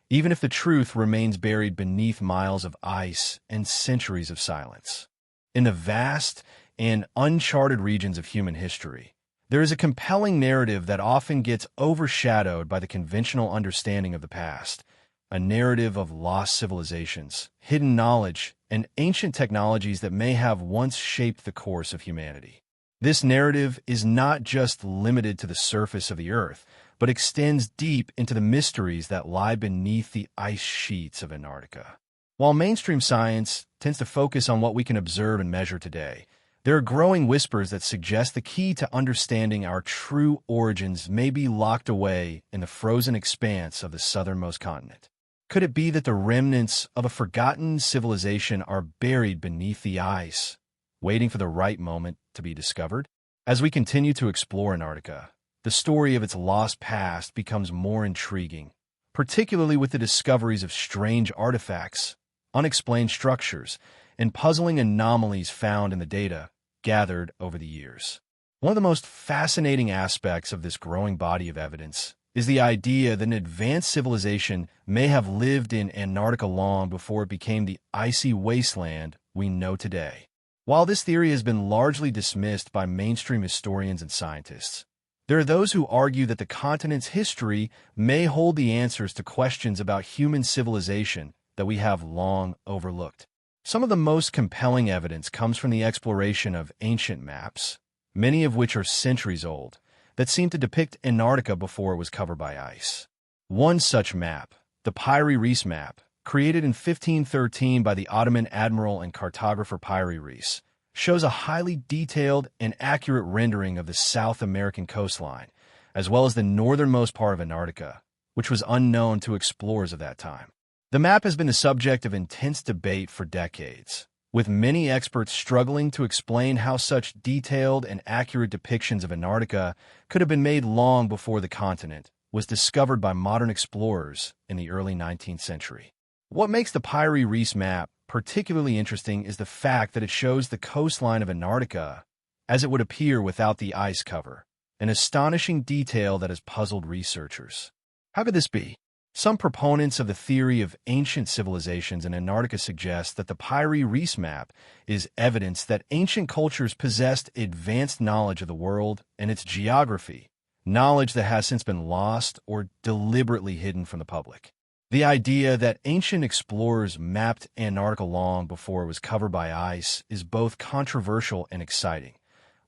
S1: even if the truth remains buried beneath miles of ice and centuries of silence. In the vast and uncharted regions of human history, there is a compelling narrative that often gets overshadowed by the conventional understanding of the past, a narrative of lost civilizations, hidden knowledge, and ancient technologies that may have once shaped the course of humanity. This narrative is not just limited to the surface of the Earth, but extends deep into the mysteries that lie beneath the ice sheets of Antarctica. While mainstream science tends to focus on what we can observe and measure today, there are growing whispers that suggest the key to understanding our true origins may be locked away in the frozen expanse of the southernmost continent. Could it be that the remnants of a forgotten civilization are buried beneath the ice, waiting for the right moment to be discovered? As we continue to explore Antarctica, the story of its lost past becomes more intriguing, particularly with the discoveries of strange artifacts, unexplained structures, and puzzling anomalies found in the data gathered over the years. One of the most fascinating aspects of this growing body of evidence is the idea that an advanced civilization may have lived in Antarctica long before it became the icy wasteland we know today. While this theory has been largely dismissed by mainstream historians and scientists, there are those who argue that the continent's history may hold the answers to questions about human civilization that we have long overlooked. Some of the most compelling evidence comes from the exploration of ancient maps, many of which are centuries old, that seem to depict Antarctica before it was covered by ice. One such map, the Piri Reis map, created in 1513 by the Ottoman admiral and cartographer Piri Reis, shows a highly detailed and accurate rendering of the South American coastline, as well as the northernmost part of Antarctica, which was unknown to explorers of that time. The map has been the subject of intense debate for decades, with many experts struggling to explain how such detailed and accurate depictions of Antarctica could have been made long before the continent was discovered by modern explorers in the early 19th century. What makes the Piri Reis map particularly interesting is the fact that it shows the coastline of Antarctica as it would appear without the ice cover, an astonishing detail that has puzzled researchers. How could this be? Some proponents of the theory of ancient civilizations in Antarctica suggest that the Piri Reis map is evidence that ancient cultures possessed advanced knowledge of the world and its geography, knowledge that has since been lost or deliberately hidden from the public. The idea that ancient explorers mapped Antarctica long before it was covered by ice is both controversial and exciting,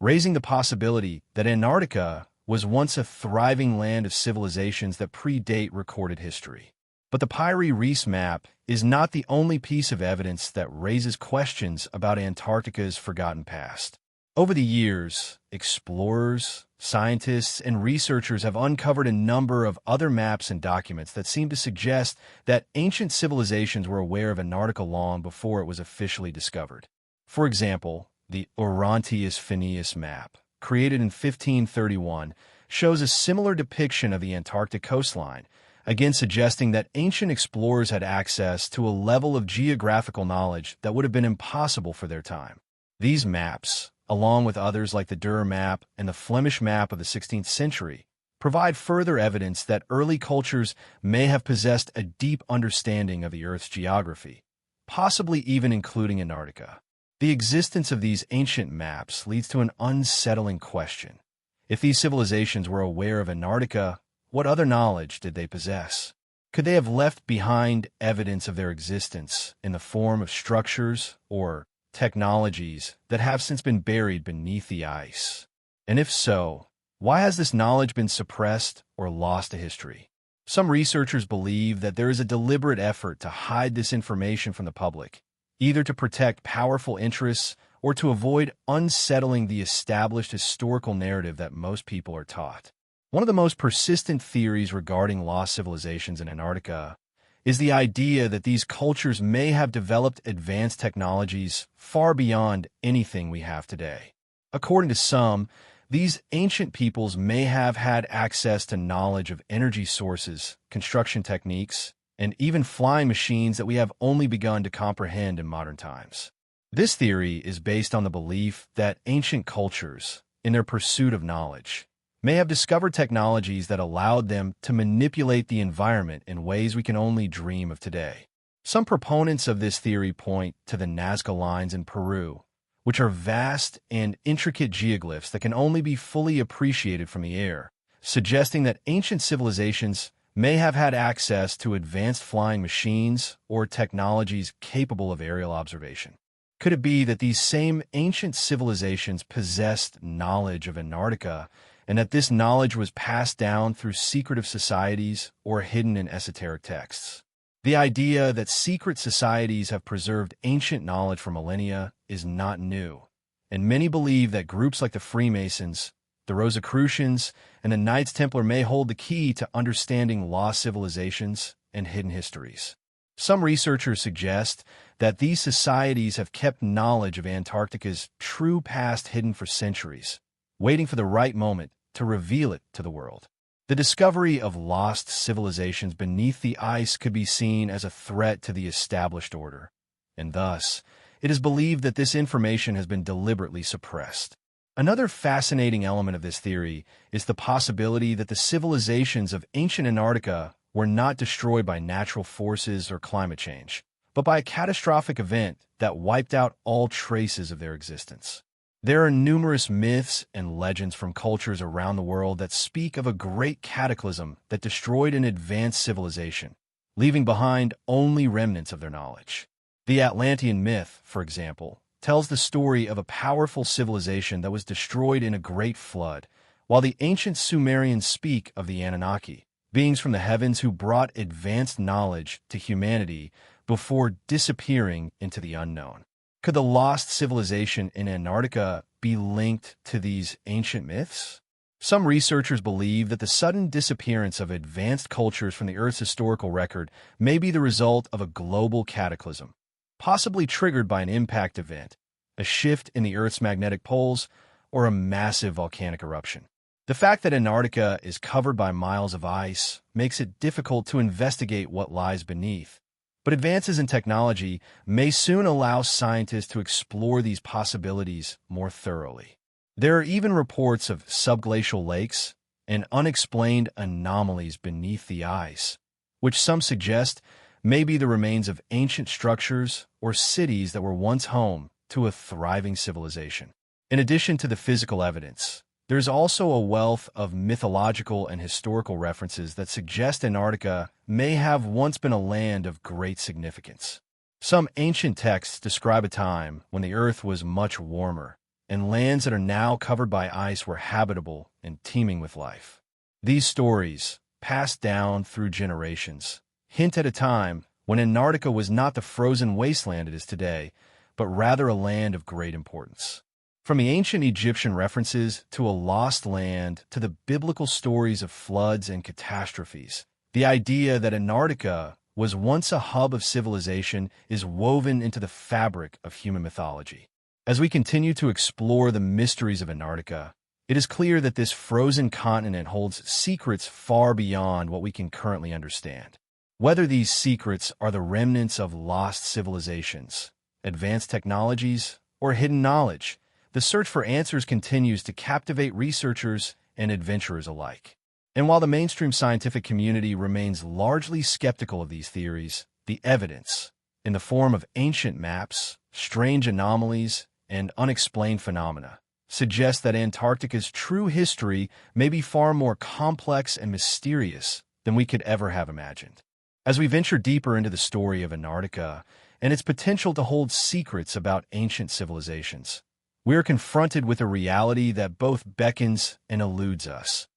S1: raising the possibility that Antarctica was once a thriving land of civilizations that predate recorded history. But the Piri Reis map is not the only piece of evidence that raises questions about Antarctica's forgotten past. Over the years, explorers, scientists, and researchers have uncovered a number of other maps and documents that seem to suggest that ancient civilizations were aware of Antarctica long before it was officially discovered. For example, the Orontius Phineus map, created in 1531, shows a similar depiction of the Antarctic coastline, again suggesting that ancient explorers had access to a level of geographical knowledge that would have been impossible for their time. These maps, along with others like the Dürer map and the Flemish map of the 16th century, provide further evidence that early cultures may have possessed a deep understanding of the Earth's geography, possibly even including Antarctica. The existence of these ancient maps leads to an unsettling question. If these civilizations were aware of Antarctica, what other knowledge did they possess? Could they have left behind evidence of their existence in the form of structures or technologies that have since been buried beneath the ice? And if so, why has this knowledge been suppressed or lost to history? Some researchers believe that there is a deliberate effort to hide this information from the public, either to protect powerful interests or to avoid unsettling the established historical narrative that most people are taught. One of the most persistent theories regarding lost civilizations in Antarctica is the idea that these cultures may have developed advanced technologies far beyond anything we have today. According to some, these ancient peoples may have had access to knowledge of energy sources, construction techniques, and even flying machines that we have only begun to comprehend in modern times. This theory is based on the belief that ancient cultures, in their pursuit of knowledge, may have discovered technologies that allowed them to manipulate the environment in ways we can only dream of today. Some proponents of this theory point to the Nazca lines in Peru, which are vast and intricate geoglyphs that can only be fully appreciated from the air, suggesting that ancient civilizations may have had access to advanced flying machines or technologies capable of aerial observation. Could it be that these same ancient civilizations possessed knowledge of Antarctica, and that this knowledge was passed down through secretive societies or hidden in esoteric texts? The idea that secret societies have preserved ancient knowledge for millennia is not new, and many believe that groups like the Freemasons, the Rosicrucians, and the Knights Templar may hold the key to understanding lost civilizations and hidden histories. Some researchers suggest that these societies have kept knowledge of Antarctica's true past hidden for centuries, waiting for the right moment to reveal it to the world. The discovery of lost civilizations beneath the ice could be seen as a threat to the established order, and thus, it is believed that this information has been deliberately suppressed. Another fascinating element of this theory is the possibility that the civilizations of ancient Antarctica were not destroyed by natural forces or climate change, but by a catastrophic event that wiped out all traces of their existence. There are numerous myths and legends from cultures around the world that speak of a great cataclysm that destroyed an advanced civilization, leaving behind only remnants of their knowledge. The Atlantean myth, for example, tells the story of a powerful civilization that was destroyed in a great flood, while the ancient Sumerians speak of the Anunnaki, beings from the heavens who brought advanced knowledge to humanity before disappearing into the unknown. Could the lost civilization in Antarctica be linked to these ancient myths? Some researchers believe that the sudden disappearance of advanced cultures from the Earth's historical record may be the result of a global cataclysm, possibly triggered by an impact event, a shift in the Earth's magnetic poles, or a massive volcanic eruption. The fact that Antarctica is covered by miles of ice makes it difficult to investigate what lies beneath. But advances in technology may soon allow scientists to explore these possibilities more thoroughly. There are even reports of subglacial lakes and unexplained anomalies beneath the ice, which some suggest may be the remains of ancient structures or cities that were once home to a thriving civilization. In addition to the physical evidence, there's also a wealth of mythological and historical references that suggest Antarctica may have once been a land of great significance. Some ancient texts describe a time when the Earth was much warmer, and lands that are now covered by ice were habitable and teeming with life. These stories, passed down through generations, hint at a time when Antarctica was not the frozen wasteland it is today, but rather a land of great importance. From the ancient Egyptian references to a lost land to the biblical stories of floods and catastrophes, the idea that Antarctica was once a hub of civilization is woven into the fabric of human mythology. As we continue to explore the mysteries of Antarctica, it is clear that this frozen continent holds secrets far beyond what we can currently understand. Whether these secrets are the remnants of lost civilizations, advanced technologies, or hidden knowledge, the search for answers continues to captivate researchers and adventurers alike. And while the mainstream scientific community remains largely skeptical of these theories, the evidence, in the form of ancient maps, strange anomalies, and unexplained phenomena, suggests that Antarctica's true history may be far more complex and mysterious than we could ever have imagined. As we venture deeper into the story of Antarctica and its potential to hold secrets about ancient civilizations, we are confronted with a reality that both beckons and eludes us.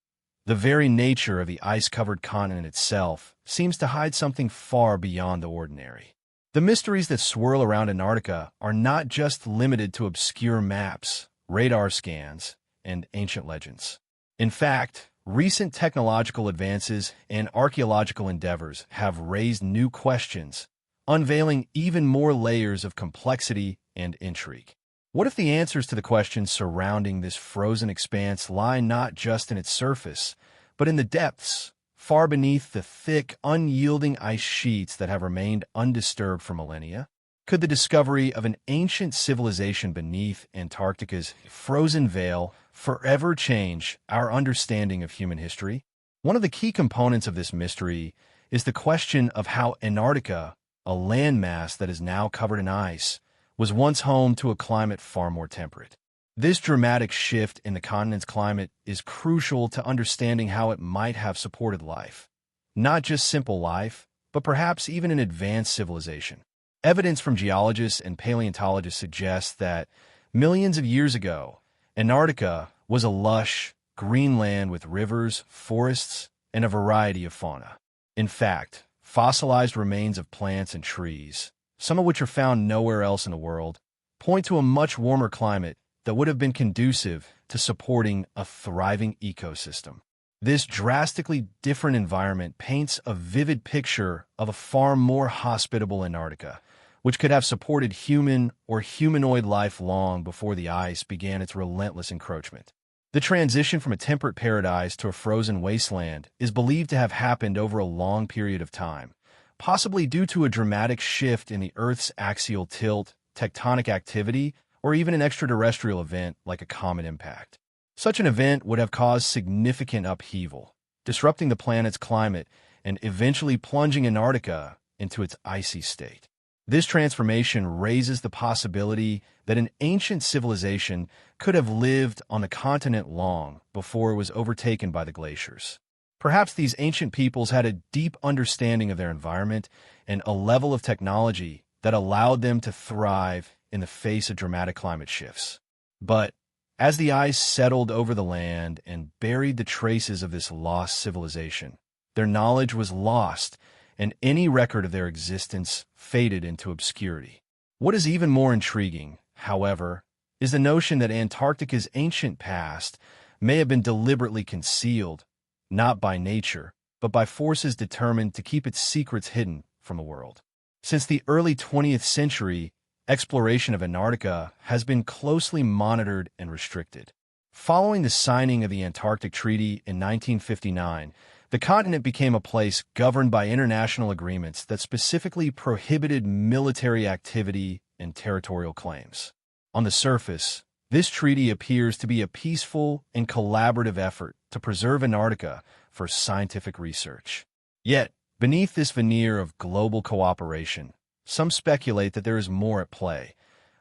S1: The very nature of the ice-covered continent itself seems to hide something far beyond the ordinary. The mysteries that swirl around Antarctica are not just limited to obscure maps, radar scans, and ancient legends. In fact, recent technological advances and archaeological endeavors have raised new questions, unveiling even more layers of complexity and intrigue. What if the answers to the questions surrounding this frozen expanse lie not just in its surface, but in the depths, far beneath the thick, unyielding ice sheets that have remained undisturbed for millennia? Could the discovery of an ancient civilization beneath Antarctica's frozen veil forever change our understanding of human history? One of the key components of this mystery is the question of how Antarctica, a landmass that is now covered in ice, was once home to a climate far more temperate. This dramatic shift in the continent's climate is crucial to understanding how it might have supported life. Not just simple life, but perhaps even an advanced civilization. Evidence from geologists and paleontologists suggests that millions of years ago, Antarctica was a lush, green land with rivers, forests, and a variety of fauna. In fact, fossilized remains of plants and trees, some of which are found nowhere else in the world, point to a much warmer climate that would have been conducive to supporting a thriving ecosystem. This drastically different environment paints a vivid picture of a far more hospitable Antarctica, which could have supported human or humanoid life long before the ice began its relentless encroachment. The transition from a temperate paradise to a frozen wasteland is believed to have happened over a long period of time, possibly due to a dramatic shift in the Earth's axial tilt, tectonic activity, or even an extraterrestrial event like a comet impact. Such an event would have caused significant upheaval, disrupting the planet's climate and eventually plunging Antarctica into its icy state. This transformation raises the possibility that an ancient civilization could have lived on the continent long before it was overtaken by the glaciers. Perhaps these ancient peoples had a deep understanding of their environment and a level of technology that allowed them to thrive in the face of dramatic climate shifts. But as the ice settled over the land and buried the traces of this lost civilization, their knowledge was lost, and any record of their existence faded into obscurity. What is even more intriguing, however, is the notion that Antarctica's ancient past may have been deliberately concealed, not by nature, but by forces determined to keep its secrets hidden from the world. Since the early 20th century, exploration of Antarctica has been closely monitored and restricted. Following the signing of the Antarctic Treaty in 1959, the continent became a place governed by international agreements that specifically prohibited military activity and territorial claims. On the surface, this treaty appears to be a peaceful and collaborative effort to preserve Antarctica for scientific research. Yet, beneath this veneer of global cooperation, some speculate that there is more at play,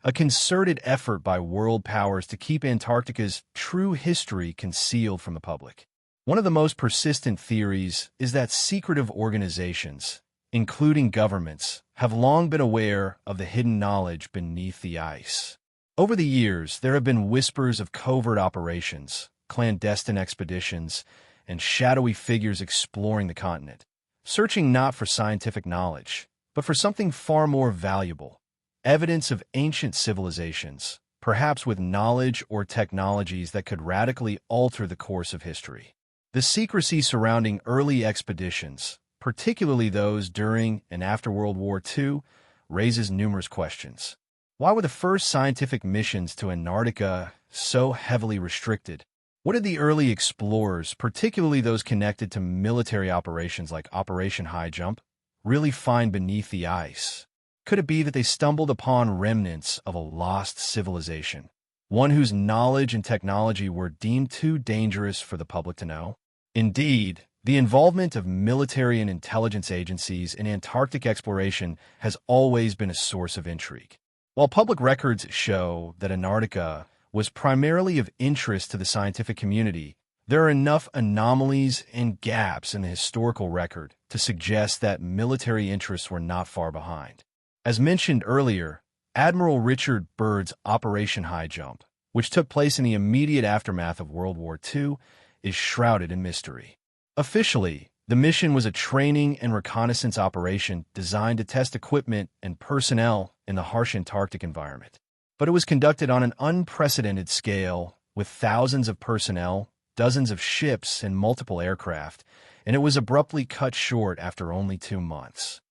S1: a concerted effort by world powers to keep Antarctica's true history concealed from the public. One of the most persistent theories is that secretive organizations, including governments, have long been aware of the hidden knowledge beneath the ice. Over the years, there have been whispers of covert operations, clandestine expeditions, and shadowy figures exploring the continent, searching not for scientific knowledge, but for something far more valuable, evidence of ancient civilizations, perhaps with knowledge or technologies that could radically alter the course of history. The secrecy surrounding early expeditions, particularly those during and after World War II, raises numerous questions. Why were the first scientific missions to Antarctica so heavily restricted? What did the early explorers, particularly those connected to military operations like Operation High Jump, really find beneath the ice? Could it be that they stumbled upon remnants of a lost civilization, one whose knowledge and technology were deemed too dangerous for the public to know? Indeed, the involvement of military and intelligence agencies in Antarctic exploration has always been a source of intrigue. While public records show that Antarctica was primarily of interest to the scientific community, there are enough anomalies and gaps in the historical record to suggest that military interests were not far behind. As mentioned earlier, Admiral Richard Byrd's Operation High Jump, which took place in the immediate aftermath of World War II, is shrouded in mystery. Officially, the mission was a training and reconnaissance operation designed to test equipment and personnel in the harsh Antarctic environment. But it was conducted on an unprecedented scale, with thousands of personnel, dozens of ships, and multiple aircraft, and it was abruptly cut short after only 2 months.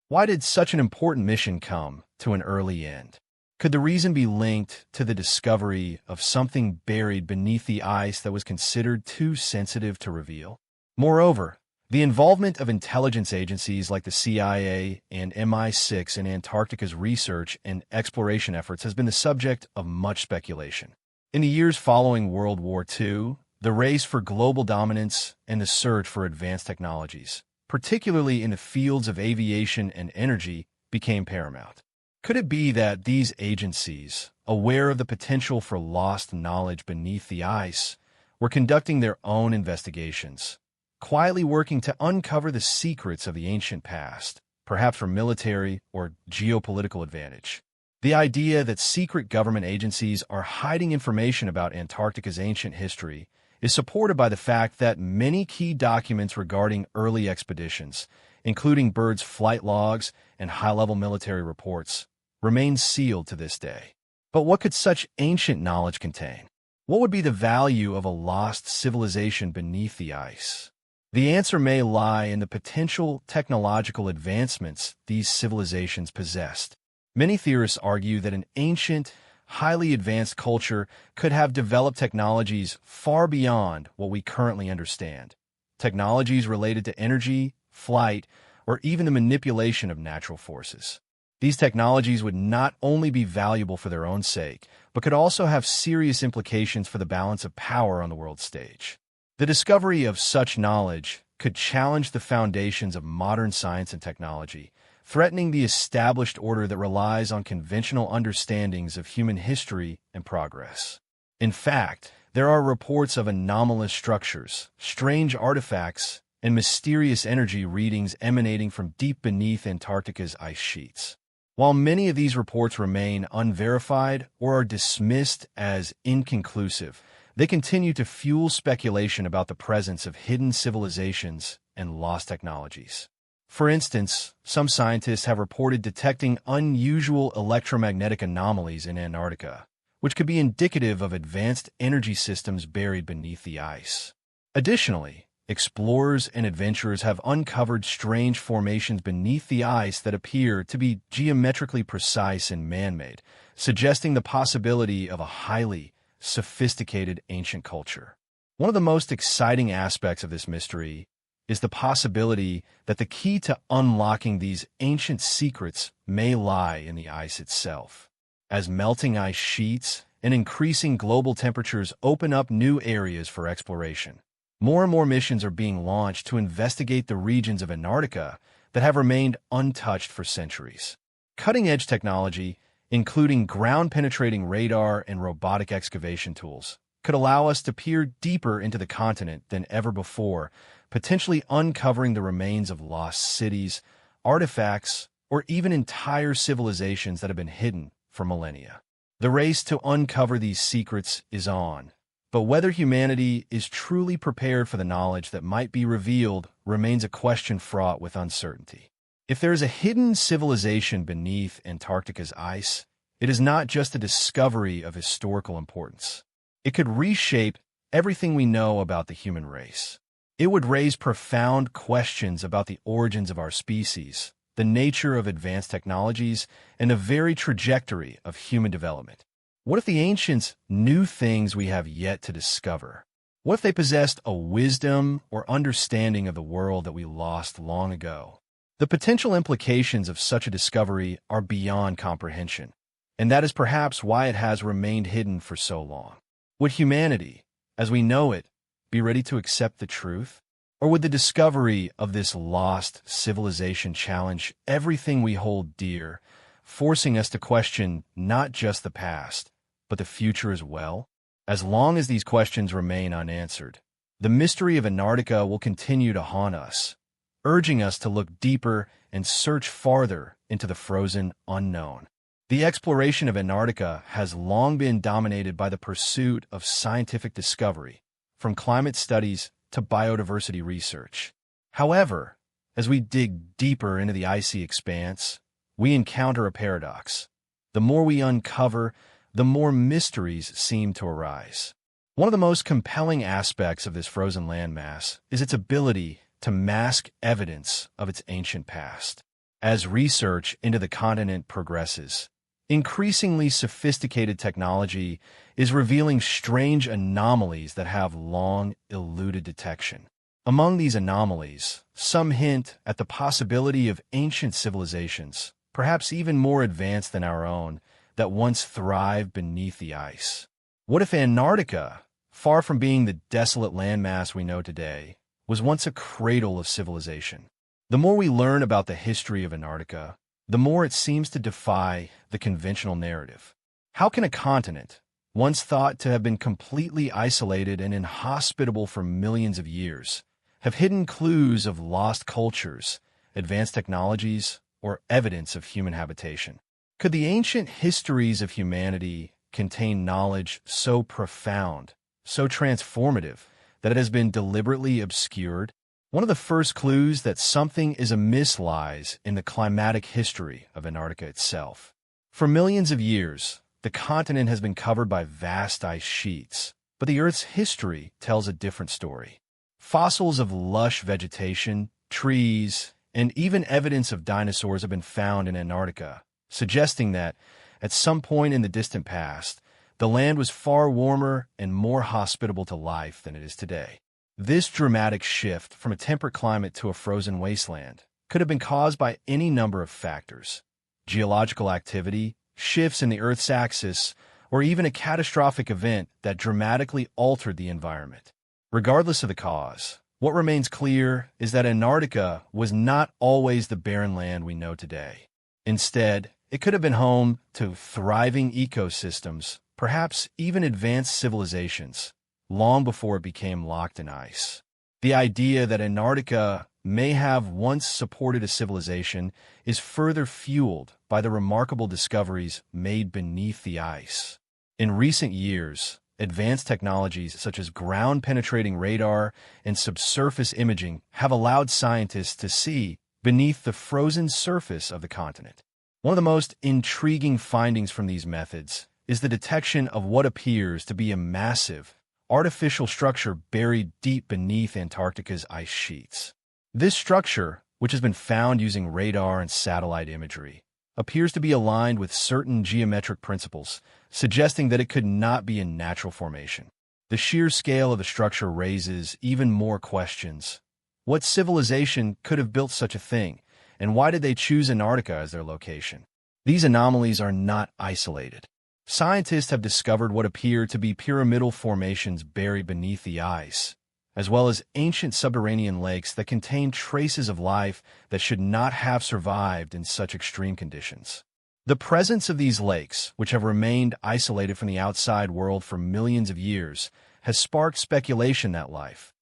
S1: Why did such an important mission come to an early end? Could the reason be linked to the discovery of something buried beneath the ice that was considered too sensitive to reveal? Moreover, the involvement of intelligence agencies like the CIA and MI6 in Antarctica's research and exploration efforts has been the subject of much speculation. In the years following World War II, the race for global dominance and the search for advanced technologies, particularly in the fields of aviation and energy, became paramount. Could it be that these agencies, aware of the potential for lost knowledge beneath the ice, were conducting their own investigations, quietly working to uncover the secrets of the ancient past, perhaps for military or geopolitical advantage? The idea that secret government agencies are hiding information about Antarctica's ancient history is supported by the fact that many key documents regarding early expeditions, including Byrd's flight logs and high-level military reports, remain sealed to this day. But what could such ancient knowledge contain? What would be the value of a lost civilization beneath the ice? The answer may lie in the potential technological advancements these civilizations possessed. Many theorists argue that an ancient, highly advanced culture could have developed technologies far beyond what we currently understand. Technologies related to energy, flight, or even the manipulation of natural forces. These technologies would not only be valuable for their own sake, but could also have serious implications for the balance of power on the world stage. The discovery of such knowledge could challenge the foundations of modern science and technology, threatening the established order that relies on conventional understandings of human history and progress. In fact, there are reports of anomalous structures, strange artifacts, and mysterious energy readings emanating from deep beneath Antarctica's ice sheets. While many of these reports remain unverified or are dismissed as inconclusive, they continue to fuel speculation about the presence of hidden civilizations and lost technologies. For instance, some scientists have reported detecting unusual electromagnetic anomalies in Antarctica, which could be indicative of advanced energy systems buried beneath the ice. Additionally, explorers and adventurers have uncovered strange formations beneath the ice that appear to be geometrically precise and man-made, suggesting the possibility of a highly sophisticated ancient culture. One of the most exciting aspects of this mystery is the possibility that the key to unlocking these ancient secrets may lie in the ice itself. As melting ice sheets and increasing global temperatures open up new areas for exploration, more and more missions are being launched to investigate the regions of Antarctica that have remained untouched for centuries. Cutting-edge technology, including ground-penetrating radar and robotic excavation tools, could allow us to peer deeper into the continent than ever before, potentially uncovering the remains of lost cities, artifacts, or even entire civilizations that have been hidden for millennia. The race to uncover these secrets is on, but whether humanity is truly prepared for the knowledge that might be revealed remains a question fraught with uncertainty. If there is a hidden civilization beneath Antarctica's ice, it is not just a discovery of historical importance. It could reshape everything we know about the human race. It would raise profound questions about the origins of our species, the nature of advanced technologies, and the very trajectory of human development. What if the ancients knew things we have yet to discover? What if they possessed a wisdom or understanding of the world that we lost long ago? The potential implications of such a discovery are beyond comprehension, and that is perhaps why it has remained hidden for so long. Would humanity, as we know it, be ready to accept the truth? Or would the discovery of this lost civilization challenge everything we hold dear, forcing us to question not just the past, but the future as well? As long as these questions remain unanswered, the mystery of Antarctica will continue to haunt us, urging us to look deeper and search farther into the frozen unknown. The exploration of Antarctica has long been dominated by the pursuit of scientific discovery, from climate studies to biodiversity research. However, as we dig deeper into the icy expanse, we encounter a paradox. The more we uncover, the more mysteries seem to arise. One of the most compelling aspects of this frozen landmass is its ability to mask evidence of its ancient past. As research into the continent progresses, increasingly sophisticated technology is revealing strange anomalies that have long eluded detection. Among these anomalies, some hint at the possibility of ancient civilizations, perhaps even more advanced than our own, that once thrived beneath the ice. What if Antarctica, far from being the desolate landmass we know today, was once a cradle of civilization? The more we learn about the history of Antarctica, the more it seems to defy the conventional narrative. How can a continent, once thought to have been completely isolated and inhospitable for millions of years, have hidden clues of lost cultures, advanced technologies, or evidence of human habitation? Could the ancient histories of humanity contain knowledge so profound, so transformative, that it has been deliberately obscured? One of the first clues that something is amiss lies in the climatic history of Antarctica itself. For millions of years, the continent has been covered by vast ice sheets, but the Earth's history tells a different story. Fossils of lush vegetation, trees, and even evidence of dinosaurs have been found in Antarctica, suggesting that, at some point in the distant past, the land was far warmer and more hospitable to life than it is today. This dramatic shift from a temperate climate to a frozen wasteland could have been caused by any number of factors: geological activity, shifts in the Earth's axis, or even a catastrophic event that dramatically altered the environment. Regardless of the cause, what remains clear is that Antarctica was not always the barren land we know today. Instead, it could have been home to thriving ecosystems, perhaps even advanced civilizations, long before it became locked in ice. The idea that Antarctica may have once supported a civilization is further fueled by the remarkable discoveries made beneath the ice. In recent years, advanced technologies such as ground-penetrating radar and subsurface imaging have allowed scientists to see beneath the frozen surface of the continent. One of the most intriguing findings from these methods is the detection of what appears to be a massive, artificial structure buried deep beneath Antarctica's ice sheets. This structure, which has been found using radar and satellite imagery, appears to be aligned with certain geometric principles, suggesting that it could not be a natural formation. The sheer scale of the structure raises even more questions. What civilization could have built such a thing, and why did they choose Antarctica as their location? These anomalies are not isolated. Scientists have discovered what appear to be pyramidal formations buried beneath the ice, as well as ancient subterranean lakes that contain traces of life that should not have survived in such extreme conditions. The presence of these lakes, which have remained isolated from the outside world for millions of years, has sparked speculation that life,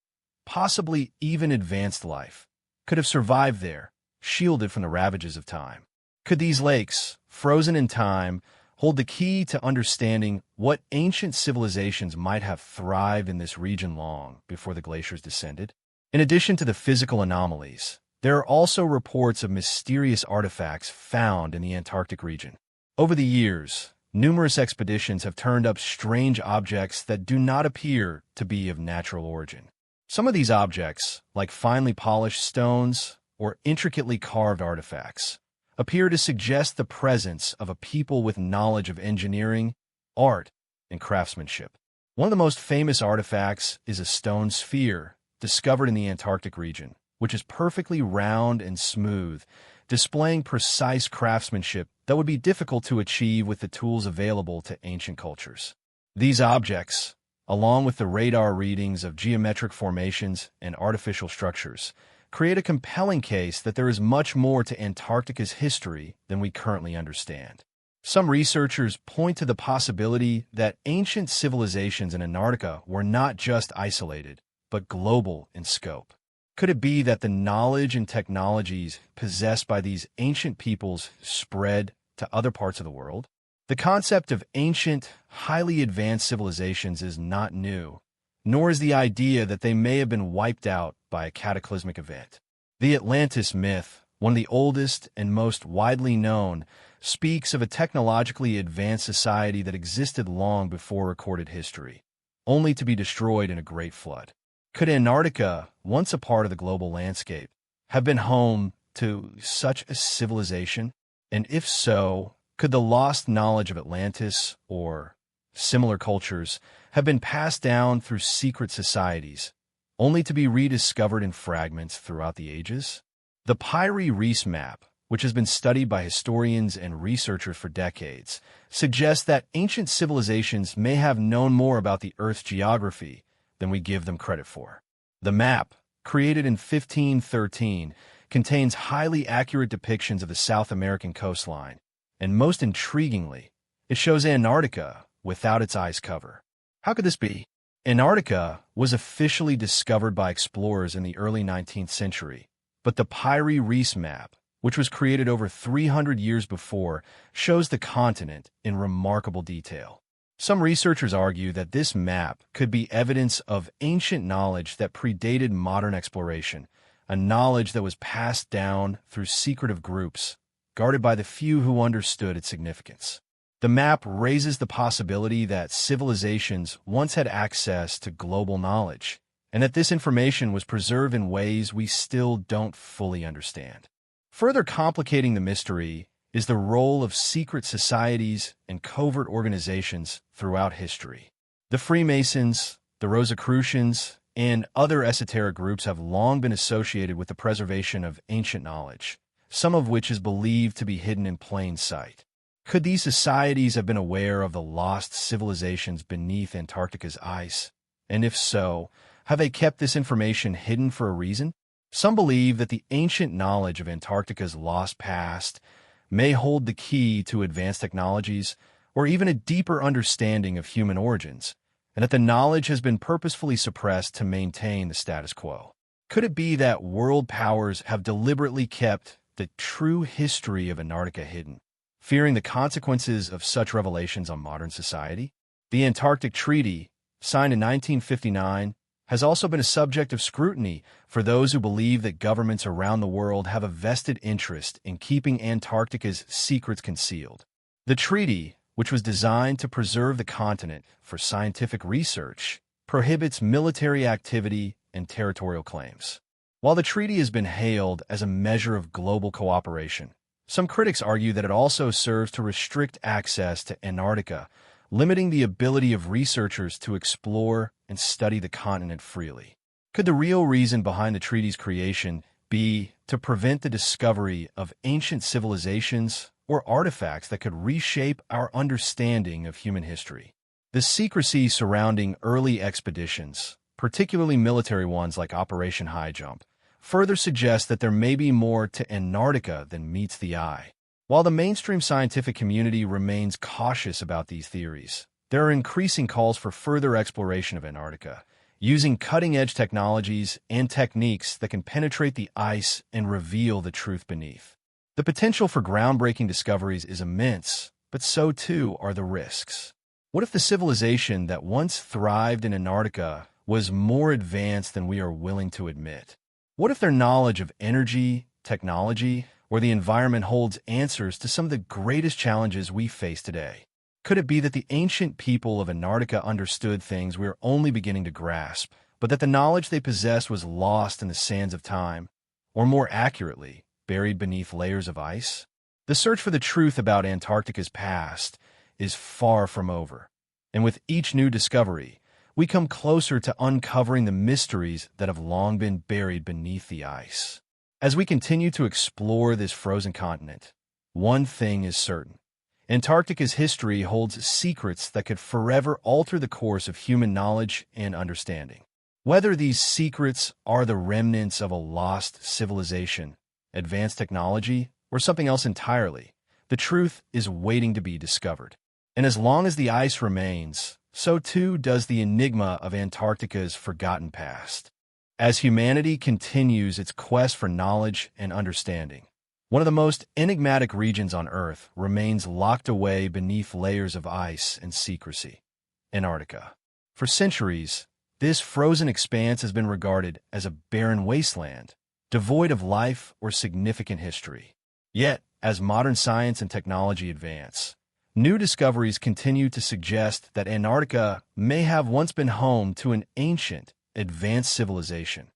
S1: possibly even advanced life, could have survived there, shielded from the ravages of time. Could these lakes, frozen in time, hold the key to understanding what ancient civilizations might have thrived in this region long before the glaciers descended? In addition to the physical anomalies, there are also reports of mysterious artifacts found in the Antarctic region. Over the years, numerous expeditions have turned up strange objects that do not appear to be of natural origin. Some of these objects, like finely polished stones or intricately carved artifacts, appear to suggest the presence of a people with knowledge of engineering, art, and craftsmanship. One of the most famous artifacts is a stone sphere discovered in the Antarctic region, which is perfectly round and smooth, displaying precise craftsmanship that would be difficult to achieve with the tools available to ancient cultures. These objects, along with the radar readings of geometric formations and artificial structures, create a compelling case that there is much more to Antarctica's history than we currently understand. Some researchers point to the possibility that ancient civilizations in Antarctica were not just isolated, but global in scope. Could it be that the knowledge and technologies possessed by these ancient peoples spread to other parts of the world? The concept of ancient, highly advanced civilizations is not new, nor is the idea that they may have been wiped out by a cataclysmic event. The Atlantis myth, one of the oldest and most widely known, speaks of a technologically advanced society that existed long before recorded history, only to be destroyed in a great flood. Could Antarctica, once a part of the global landscape, have been home to such a civilization? And if so, could the lost knowledge of Atlantis or similar cultures have been passed down through secret societies, only to be rediscovered in fragments throughout the ages? The Piri Reis map, which has been studied by historians and researchers for decades, suggests that ancient civilizations may have known more about the Earth's geography than we give them credit for. The map, created in 1513, contains highly accurate depictions of the South American coastline, and most intriguingly, it shows Antarctica without its ice cover. How could this be? Antarctica was officially discovered by explorers in the early 19th century, but the Piri Reis map, which was created over 300 years before, shows the continent in remarkable detail. Some researchers argue that this map could be evidence of ancient knowledge that predated modern exploration, a knowledge that was passed down through secretive groups, guarded by the few who understood its significance. The map raises the possibility that civilizations once had access to global knowledge, and that this information was preserved in ways we still don't fully understand. Further complicating the mystery is the role of secret societies and covert organizations throughout history. The Freemasons, the Rosicrucians, and other esoteric groups have long been associated with the preservation of ancient knowledge, some of which is believed to be hidden in plain sight. Could these societies have been aware of the lost civilizations beneath Antarctica's ice? And if so, have they kept this information hidden for a reason? Some believe that the ancient knowledge of Antarctica's lost past may hold the key to advanced technologies or even a deeper understanding of human origins, and that the knowledge has been purposefully suppressed to maintain the status quo. Could it be that world powers have deliberately kept the true history of Antarctica hidden, fearing the consequences of such revelations on modern society? The Antarctic Treaty, signed in 1959, has also been a subject of scrutiny for those who believe that governments around the world have a vested interest in keeping Antarctica's secrets concealed. The treaty, which was designed to preserve the continent for scientific research, prohibits military activity and territorial claims. While the treaty has been hailed as a measure of global cooperation, some critics argue that it also serves to restrict access to Antarctica, limiting the ability of researchers to explore and study the continent freely. Could the real reason behind the treaty's creation be to prevent the discovery of ancient civilizations or artifacts that could reshape our understanding of human history? The secrecy surrounding early expeditions, particularly military ones like Operation High Jump, further suggests that there may be more to Antarctica than meets the eye. While the mainstream scientific community remains cautious about these theories, there are increasing calls for further exploration of Antarctica, using cutting-edge technologies and techniques that can penetrate the ice and reveal the truth beneath. The potential for groundbreaking discoveries is immense, but so too are the risks. What if the civilization that once thrived in Antarctica was more advanced than we are willing to admit? What if their knowledge of energy, technology, or the environment holds answers to some of the greatest challenges we face today? Could it be that the ancient people of Antarctica understood things we are only beginning to grasp, but that the knowledge they possessed was lost in the sands of time, or more accurately, buried beneath layers of ice? The search for the truth about Antarctica's past is far from over, and with each new discovery, we come closer to uncovering the mysteries that have long been buried beneath the ice. As we continue to explore this frozen continent, one thing is certain. Antarctica's history holds secrets that could forever alter the course of human knowledge and understanding. Whether these secrets are the remnants of a lost civilization, advanced technology, or something else entirely, the truth is waiting to be discovered. And as long as the ice remains, so too does the enigma of Antarctica's forgotten past. As humanity continues its quest for knowledge and understanding, one of the most enigmatic regions on Earth remains locked away beneath layers of ice and secrecy: Antarctica. For centuries, this frozen expanse has been regarded as a barren wasteland, devoid of life or significant history. Yet, as modern science and technology advance, new discoveries continue to suggest that Antarctica may have once been home to an ancient, advanced civilization,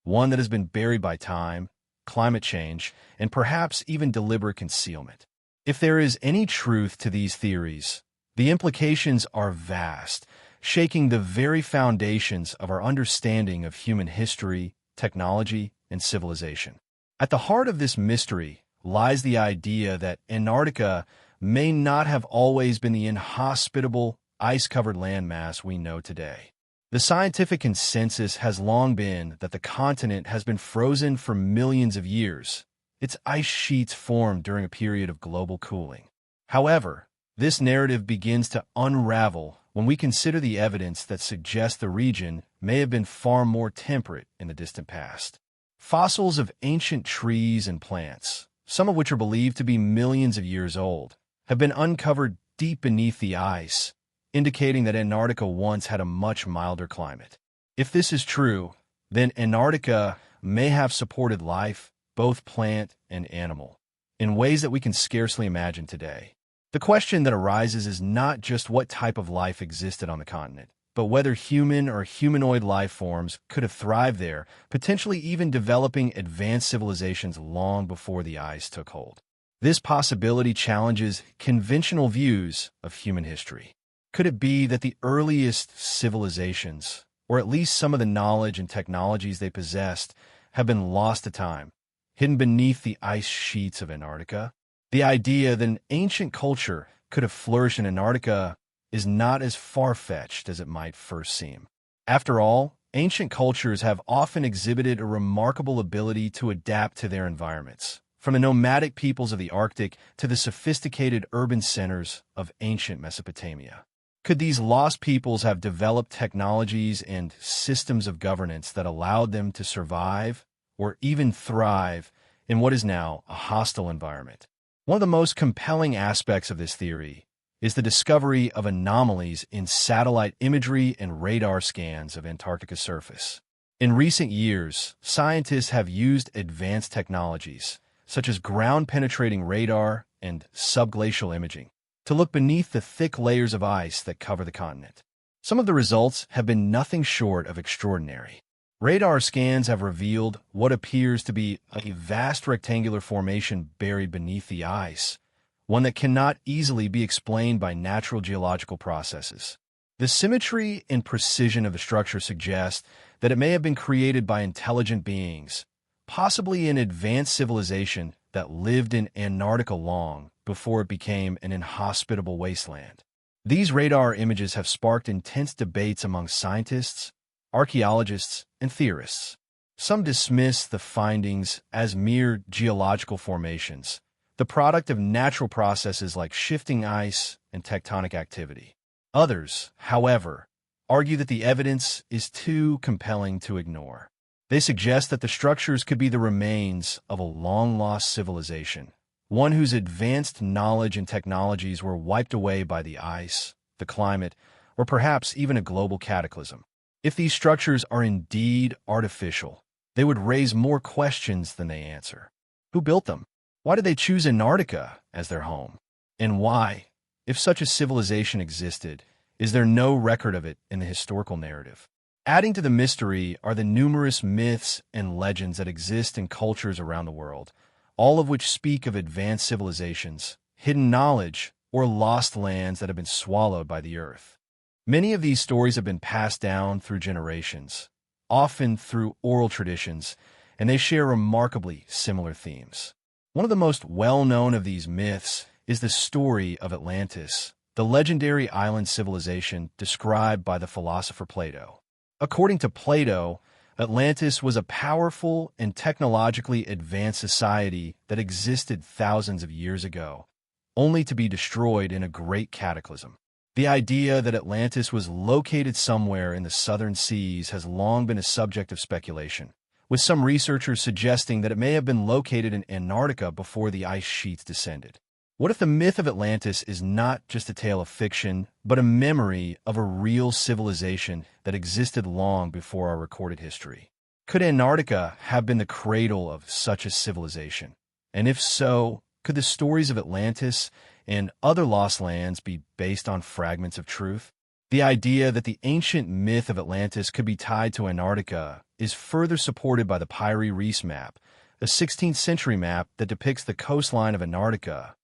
S1: one that has been buried by time, climate change, and perhaps even deliberate concealment. If there is any truth to these theories, the implications are vast, shaking the very foundations of our understanding of human history, technology, and civilization. At the heart of this mystery lies the idea that Antarctica may not have always been the inhospitable, ice-covered landmass we know today. The scientific consensus has long been that the continent has been frozen for millions of years, its ice sheets formed during a period of global cooling. However, this narrative begins to unravel when we consider the evidence that suggests the region may have been far more temperate in the distant past. Fossils of ancient trees and plants, some of which are believed to be millions of years old, have been uncovered deep beneath the ice, indicating that Antarctica once had a much milder climate. If this is true, then Antarctica may have supported life, both plant and animal, in ways that we can scarcely imagine today. The question that arises is not just what type of life existed on the continent, but whether human or humanoid life forms could have thrived there, potentially even developing advanced civilizations long before the ice took hold. This possibility challenges conventional views of human history. Could it be that the earliest civilizations, or at least some of the knowledge and technologies they possessed, have been lost to time, hidden beneath the ice sheets of Antarctica? The idea that an ancient culture could have flourished in Antarctica is not as far-fetched as it might first seem. After all, ancient cultures have often exhibited a remarkable ability to adapt to their environments, from the nomadic peoples of the Arctic to the sophisticated urban centers of ancient Mesopotamia. Could these lost peoples have developed technologies and systems of governance that allowed them to survive or even thrive in what is now a hostile environment? One of the most compelling aspects of this theory is the discovery of anomalies in satellite imagery and radar scans of Antarctica's surface. In recent years, scientists have used advanced technologies, such as ground-penetrating radar and subglacial imaging, to look beneath the thick layers of ice that cover the continent. Some of the results have been nothing short of extraordinary. Radar scans have revealed what appears to be a vast rectangular formation buried beneath the ice, one that cannot easily be explained by natural geological processes. The symmetry and precision of the structure suggest that it may have been created by intelligent beings, possibly an advanced civilization that lived in Antarctica long before it became an inhospitable wasteland. These radar images have sparked intense debates among scientists, archaeologists, and theorists. Some dismiss the findings as mere geological formations, the product of natural processes like shifting ice and tectonic activity. Others, however, argue that the evidence is too compelling to ignore. They suggest that the structures could be the remains of a long-lost civilization, one whose advanced knowledge and technologies were wiped away by the ice, the climate, or perhaps even a global cataclysm. If these structures are indeed artificial, they would raise more questions than they answer. Who built them? Why did they choose Antarctica as their home? And why, if such a civilization existed, is there no record of it in the historical narrative? Adding to the mystery are the numerous myths and legends that exist in cultures around the world, all of which speak of advanced civilizations, hidden knowledge, or lost lands that have been swallowed by the earth. Many of these stories have been passed down through generations, often through oral traditions, and they share remarkably similar themes. One of the most well-known of these myths is the story of Atlantis, the legendary island civilization described by the philosopher Plato. According to Plato, Atlantis was a powerful and technologically advanced society that existed thousands of years ago, only to be destroyed in a great cataclysm. The idea that Atlantis was located somewhere in the southern seas has long been a subject of speculation, with some researchers suggesting that it may have been located in Antarctica before the ice sheets descended. What if the myth of Atlantis is not just a tale of fiction, but a memory of a real civilization that existed long before our recorded history? Could Antarctica have been the cradle of such a civilization? And if so, could the stories of Atlantis and other lost lands be based on fragments of truth? The idea that the ancient myth of Atlantis could be tied to Antarctica is further supported by the Piri-Reis map, a 16th century map that depicts the coastline of Antarctica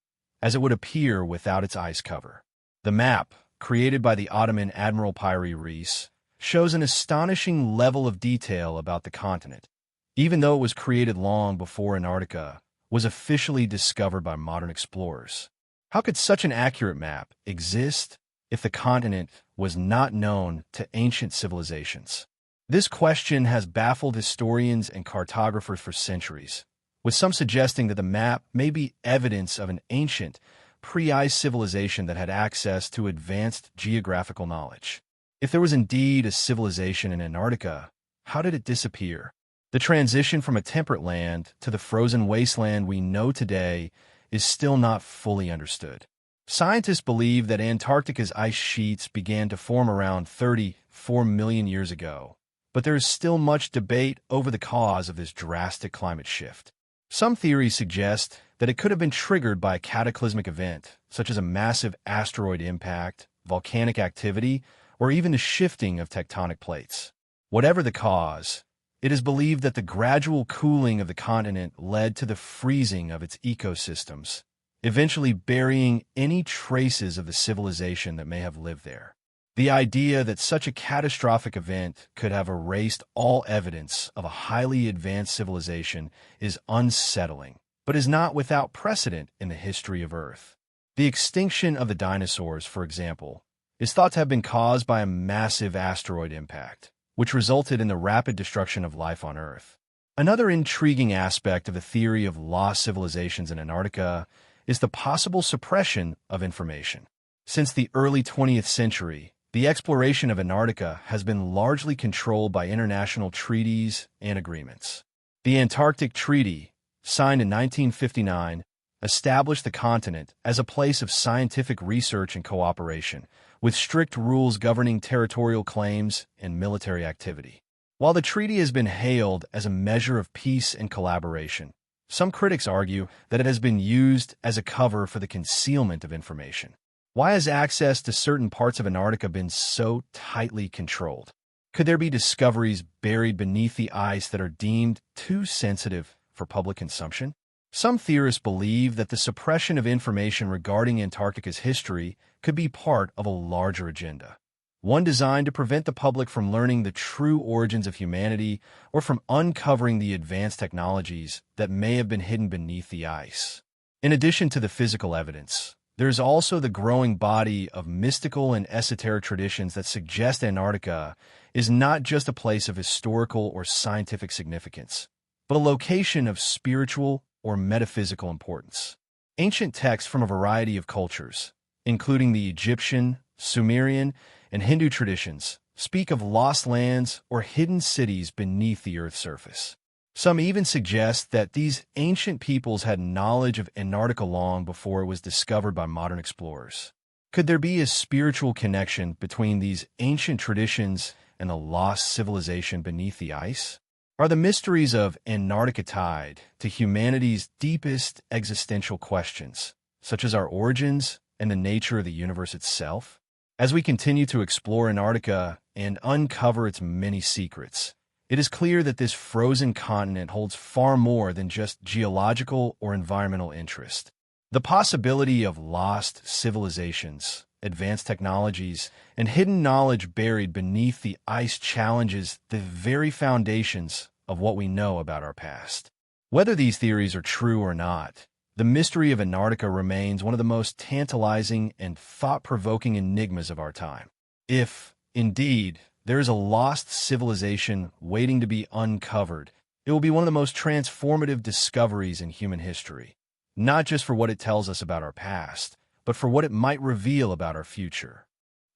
S1: as it would appear without its ice cover. The map, created by the Ottoman Admiral Piri-Reis, shows an astonishing level of detail about the continent, even though it was created long before Antarctica was officially discovered by modern explorers. How could such an accurate map exist if the continent was not known to ancient civilizations? This question has baffled historians and cartographers for centuries, with some suggesting that the map may be evidence of an ancient, pre-ice civilization that had access to advanced geographical knowledge. If there was indeed a civilization in Antarctica, how did it disappear? The transition from a temperate land to the frozen wasteland we know today is still not fully understood. Scientists believe that Antarctica's ice sheets began to form around 34 million years ago, but there is still much debate over the cause of this drastic climate shift. Some theories suggest that it could have been triggered by a cataclysmic event, such as a massive asteroid impact, volcanic activity, or even the shifting of tectonic plates. Whatever the cause, it is believed that the gradual cooling of the continent led to the freezing of its ecosystems, eventually burying any traces of the civilization that may have lived there. The idea that such a catastrophic event could have erased all evidence of a highly advanced civilization is unsettling, but is not without precedent in the history of Earth. The extinction of the dinosaurs, for example, is thought to have been caused by a massive asteroid impact, which resulted in the rapid destruction of life on Earth. Another intriguing aspect of the theory of lost civilizations in Antarctica is the possible suppression of information. Since the early 20th century, the exploration of Antarctica has been largely controlled by international treaties and agreements. The Antarctic Treaty, signed in 1959, established the continent as a place of scientific research and cooperation, with strict rules governing territorial claims and military activity. While the treaty has been hailed as a measure of peace and collaboration, some critics argue that it has been used as a cover for the concealment of information. Why has access to certain parts of Antarctica been so tightly controlled? Could there be discoveries buried beneath the ice that are deemed too sensitive for public consumption? Some theorists believe that the suppression of information regarding Antarctica's history could be part of a larger agenda, one designed to prevent the public from learning the true origins of humanity or from uncovering the advanced technologies that may have been hidden beneath the ice. In addition to the physical evidence, there is also the growing body of mystical and esoteric traditions that suggest Antarctica is not just a place of historical or scientific significance, but a location of spiritual or metaphysical importance. Ancient texts from a variety of cultures, including the Egyptian, Sumerian, and Hindu traditions, speak of lost lands or hidden cities beneath the Earth's surface. Some even suggest that these ancient peoples had knowledge of Antarctica long before it was discovered by modern explorers. Could there be a spiritual connection between these ancient traditions and the lost civilization beneath the ice? Are the mysteries of Antarctica tied to humanity's deepest existential questions, such as our origins and the nature of the universe itself? As we continue to explore Antarctica and uncover its many secrets, it is clear that this frozen continent holds far more than just geological or environmental interest. The possibility of lost civilizations, advanced technologies, and hidden knowledge buried beneath the ice challenges the very foundations of what we know about our past. Whether these theories are true or not, the mystery of Antarctica remains one of the most tantalizing and thought-provoking enigmas of our time. If, indeed, there is a lost civilization waiting to be uncovered, it will be one of the most transformative discoveries in human history, not just for what it tells us about our past, but for what it might reveal about our future.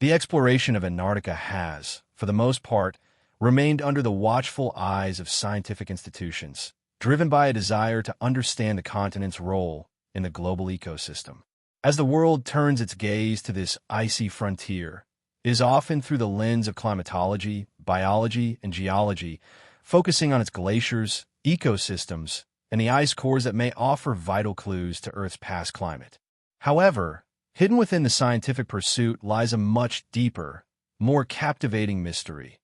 S1: The exploration of Antarctica has, for the most part, remained under the watchful eyes of scientific institutions, driven by a desire to understand the continent's role in the global ecosystem. As the world turns its gaze to this icy frontier, it is often through the lens of climatology, biology, and geology, focusing on its glaciers, ecosystems, and the ice cores that may offer vital clues to Earth's past climate. However, hidden within the scientific pursuit lies a much deeper, more captivating mystery,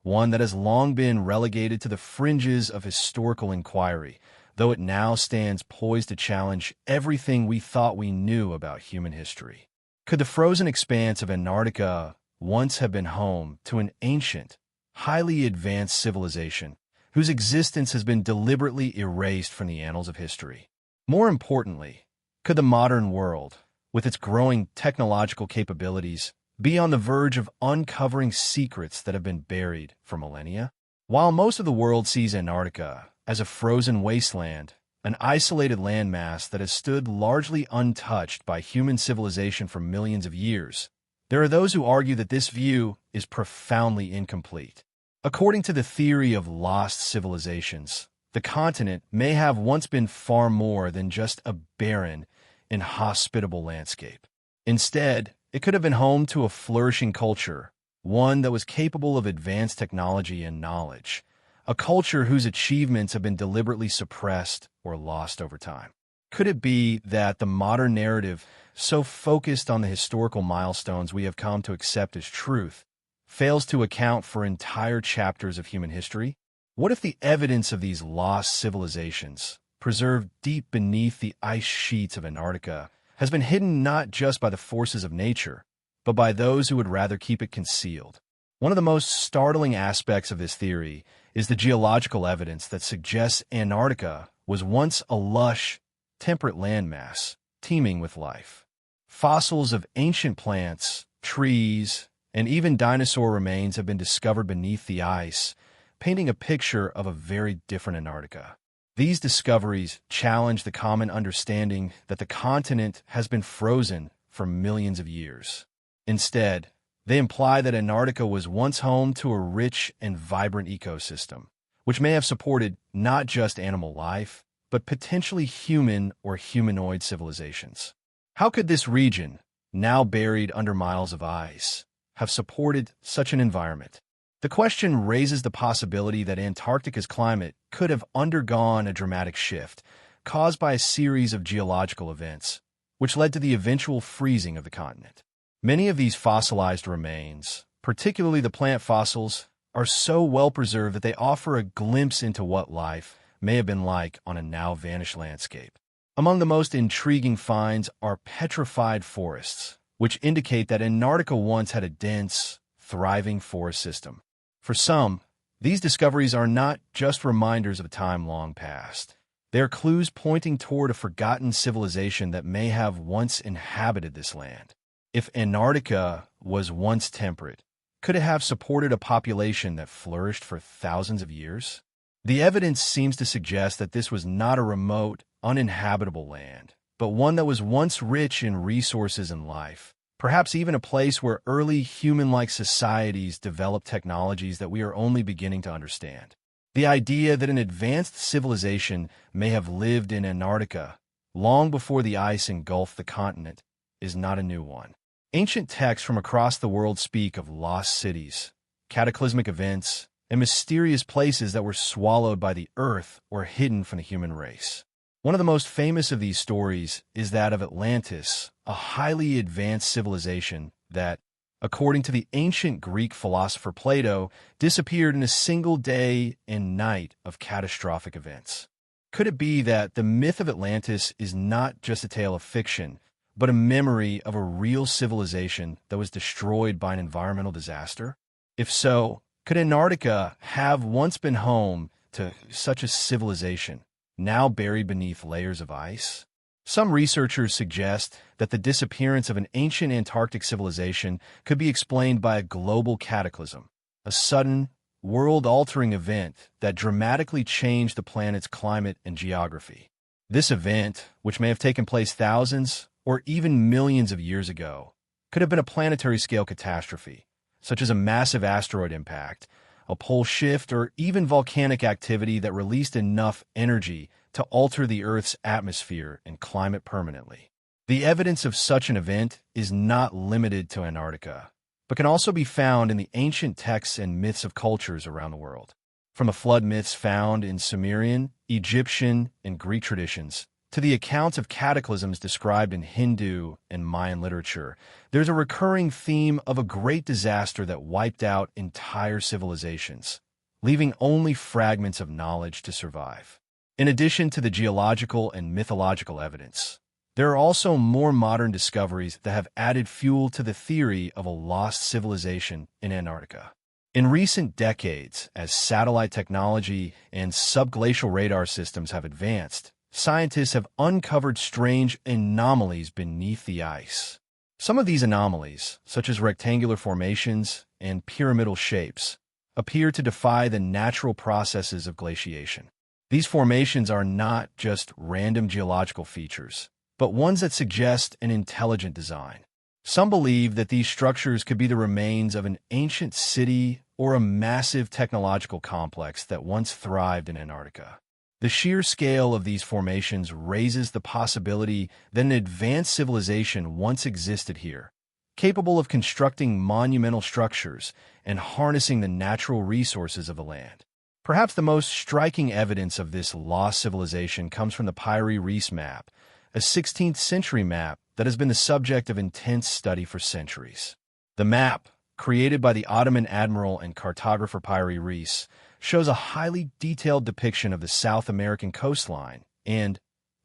S1: one that has long been relegated to the fringes of historical inquiry, though it now stands poised to challenge everything we thought we knew about human history. Could the frozen expanse of Antarctica once have been home to an ancient, highly advanced civilization whose existence has been deliberately erased from the annals of history? More importantly, could the modern world, with its growing technological capabilities, be on the verge of uncovering secrets that have been buried for millennia? While most of the world sees Antarctica as a frozen wasteland, an isolated landmass that has stood largely untouched by human civilization for millions of years, there are those who argue that this view is profoundly incomplete. According to the theory of lost civilizations, the continent may have once been far more than just a barren, inhospitable landscape. Instead, it could have been home to a flourishing culture, one that was capable of advanced technology and knowledge, a culture whose achievements have been deliberately suppressed or lost over time. Could it be that the modern narrative, so focused on the historical milestones we have come to accept as truth, fails to account for entire chapters of human history? What if the evidence of these lost civilizations, preserved deep beneath the ice sheets of Antarctica, has been hidden not just by the forces of nature, but by those who would rather keep it concealed? One of the most startling aspects of this theory is the geological evidence that suggests Antarctica was once a lush, temperate landmass, teeming with life. Fossils of ancient plants, trees, and even dinosaur remains have been discovered beneath the ice, painting a picture of a very different Antarctica. These discoveries challenge the common understanding that the continent has been frozen for millions of years. Instead, they imply that Antarctica was once home to a rich and vibrant ecosystem, which may have supported not just animal life, but potentially human or humanoid civilizations. How could this region, now buried under miles of ice, have supported such an environment? The question raises the possibility that Antarctica's climate could have undergone a dramatic shift, caused by a series of geological events, which led to the eventual freezing of the continent. Many of these fossilized remains, particularly the plant fossils, are so well preserved that they offer a glimpse into what life may have been like on a now-vanished landscape. Among the most intriguing finds are petrified forests, which indicate that Antarctica once had a dense, thriving forest system. For some, these discoveries are not just reminders of a time long past. They are clues pointing toward a forgotten civilization that may have once inhabited this land. If Antarctica was once temperate, could it have supported a population that flourished for thousands of years? The evidence seems to suggest that this was not a remote, uninhabitable land, but one that was once rich in resources and life, perhaps even a place where early human-like societies developed technologies that we are only beginning to understand. The idea that an advanced civilization may have lived in Antarctica long before the ice engulfed the continent is not a new one. Ancient texts from across the world speak of lost cities, cataclysmic events, and mysterious places that were swallowed by the earth or hidden from the human race. One of the most famous of these stories is that of Atlantis, a highly advanced civilization that, according to the ancient Greek philosopher Plato, disappeared in a single day and night of catastrophic events. Could it be that the myth of Atlantis is not just a tale of fiction, but a memory of a real civilization that was destroyed by an environmental disaster? If so, could Antarctica have once been home to such a civilization, now buried beneath layers of ice? Some researchers suggest that the disappearance of an ancient Antarctic civilization could be explained by a global cataclysm, a sudden, world-altering event that dramatically changed the planet's climate and geography. This event, which may have taken place thousands or even millions of years ago, could have been a planetary-scale catastrophe, such as a massive asteroid impact, a pole shift, or even volcanic activity that released enough energy to alter the Earth's atmosphere and climate permanently. The evidence of such an event is not limited to Antarctica, but can also be found in the ancient texts and myths of cultures around the world. From the flood myths found in Sumerian, Egyptian, and Greek traditions, to the accounts of cataclysms described in Hindu and Mayan literature, there's a recurring theme of a great disaster that wiped out entire civilizations, leaving only fragments of knowledge to survive. In addition to the geological and mythological evidence, there are also more modern discoveries that have added fuel to the theory of a lost civilization in Antarctica. In recent decades, as satellite technology and subglacial radar systems have advanced, scientists have uncovered strange anomalies beneath the ice. Some of these anomalies, such as rectangular formations and pyramidal shapes, appear to defy the natural processes of glaciation. These formations are not just random geological features, but ones that suggest an intelligent design. Some believe that these structures could be the remains of an ancient city or a massive technological complex that once thrived in Antarctica. The sheer scale of these formations raises the possibility that an advanced civilization once existed here, capable of constructing monumental structures and harnessing the natural resources of the land. Perhaps the most striking evidence of this lost civilization comes from the Piri Reis map, a 16th century map that has been the subject of intense study for centuries. The map, created by the Ottoman admiral and cartographer Piri Reis, shows a highly detailed depiction of the South American coastline and,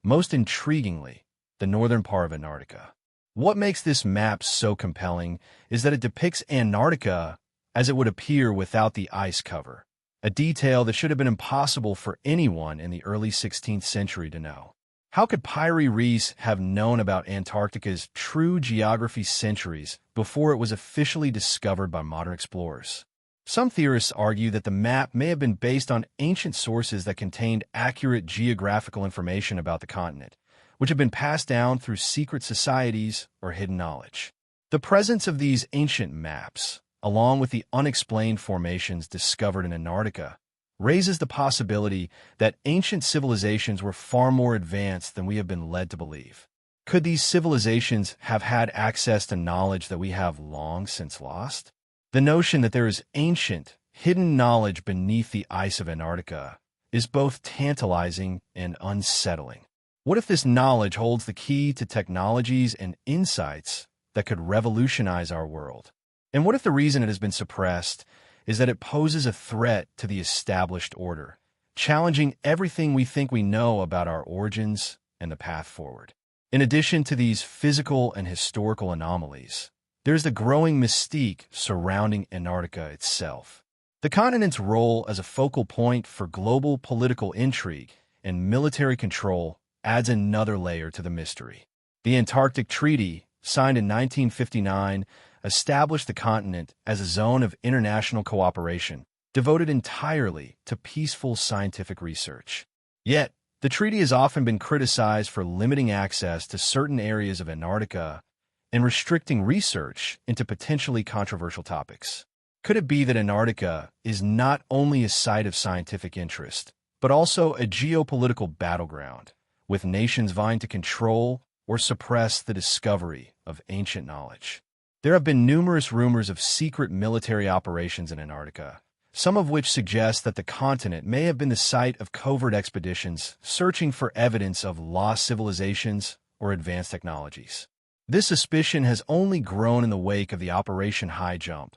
S1: most intriguingly, the northern part of Antarctica. What makes this map so compelling is that it depicts Antarctica as it would appear without the ice cover, a detail that should have been impossible for anyone in the early 16th century to know. How could Piri Reis have known about Antarctica's true geography centuries before it was officially discovered by modern explorers? Some theorists argue that the map may have been based on ancient sources that contained accurate geographical information about the continent, which have been passed down through secret societies or hidden knowledge. The presence of these ancient maps, along with the unexplained formations discovered in Antarctica, raises the possibility that ancient civilizations were far more advanced than we have been led to believe. Could these civilizations have had access to knowledge that we have long since lost? The notion that there is ancient, hidden knowledge beneath the ice of Antarctica is both tantalizing and unsettling. What if this knowledge holds the key to technologies and insights that could revolutionize our world? And what if the reason it has been suppressed is that it poses a threat to the established order, challenging everything we think we know about our origins and the path forward? In addition to these physical and historical anomalies, there's the growing mystique surrounding Antarctica itself. The continent's role as a focal point for global political intrigue and military control adds another layer to the mystery. The Antarctic Treaty, signed in 1959, established the continent as a zone of international cooperation devoted entirely to peaceful scientific research. Yet, the treaty has often been criticized for limiting access to certain areas of Antarctica and restricting research into potentially controversial topics. Could it be that Antarctica is not only a site of scientific interest, but also a geopolitical battleground, with nations vying to control or suppress the discovery of ancient knowledge? There have been numerous rumors of secret military operations in Antarctica, some of which suggest that the continent may have been the site of covert expeditions searching for evidence of lost civilizations or advanced technologies. This suspicion has only grown in the wake of the Operation High Jump,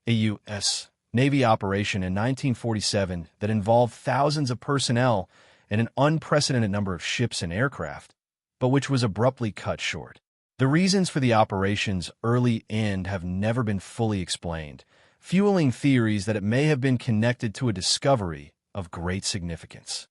S1: a U.S. Navy operation in 1947 that involved thousands of personnel and an unprecedented number of ships and aircraft, but which was abruptly cut short. The reasons for the operation's early end have never been fully explained, fueling theories that it may have been connected to a discovery of great significance.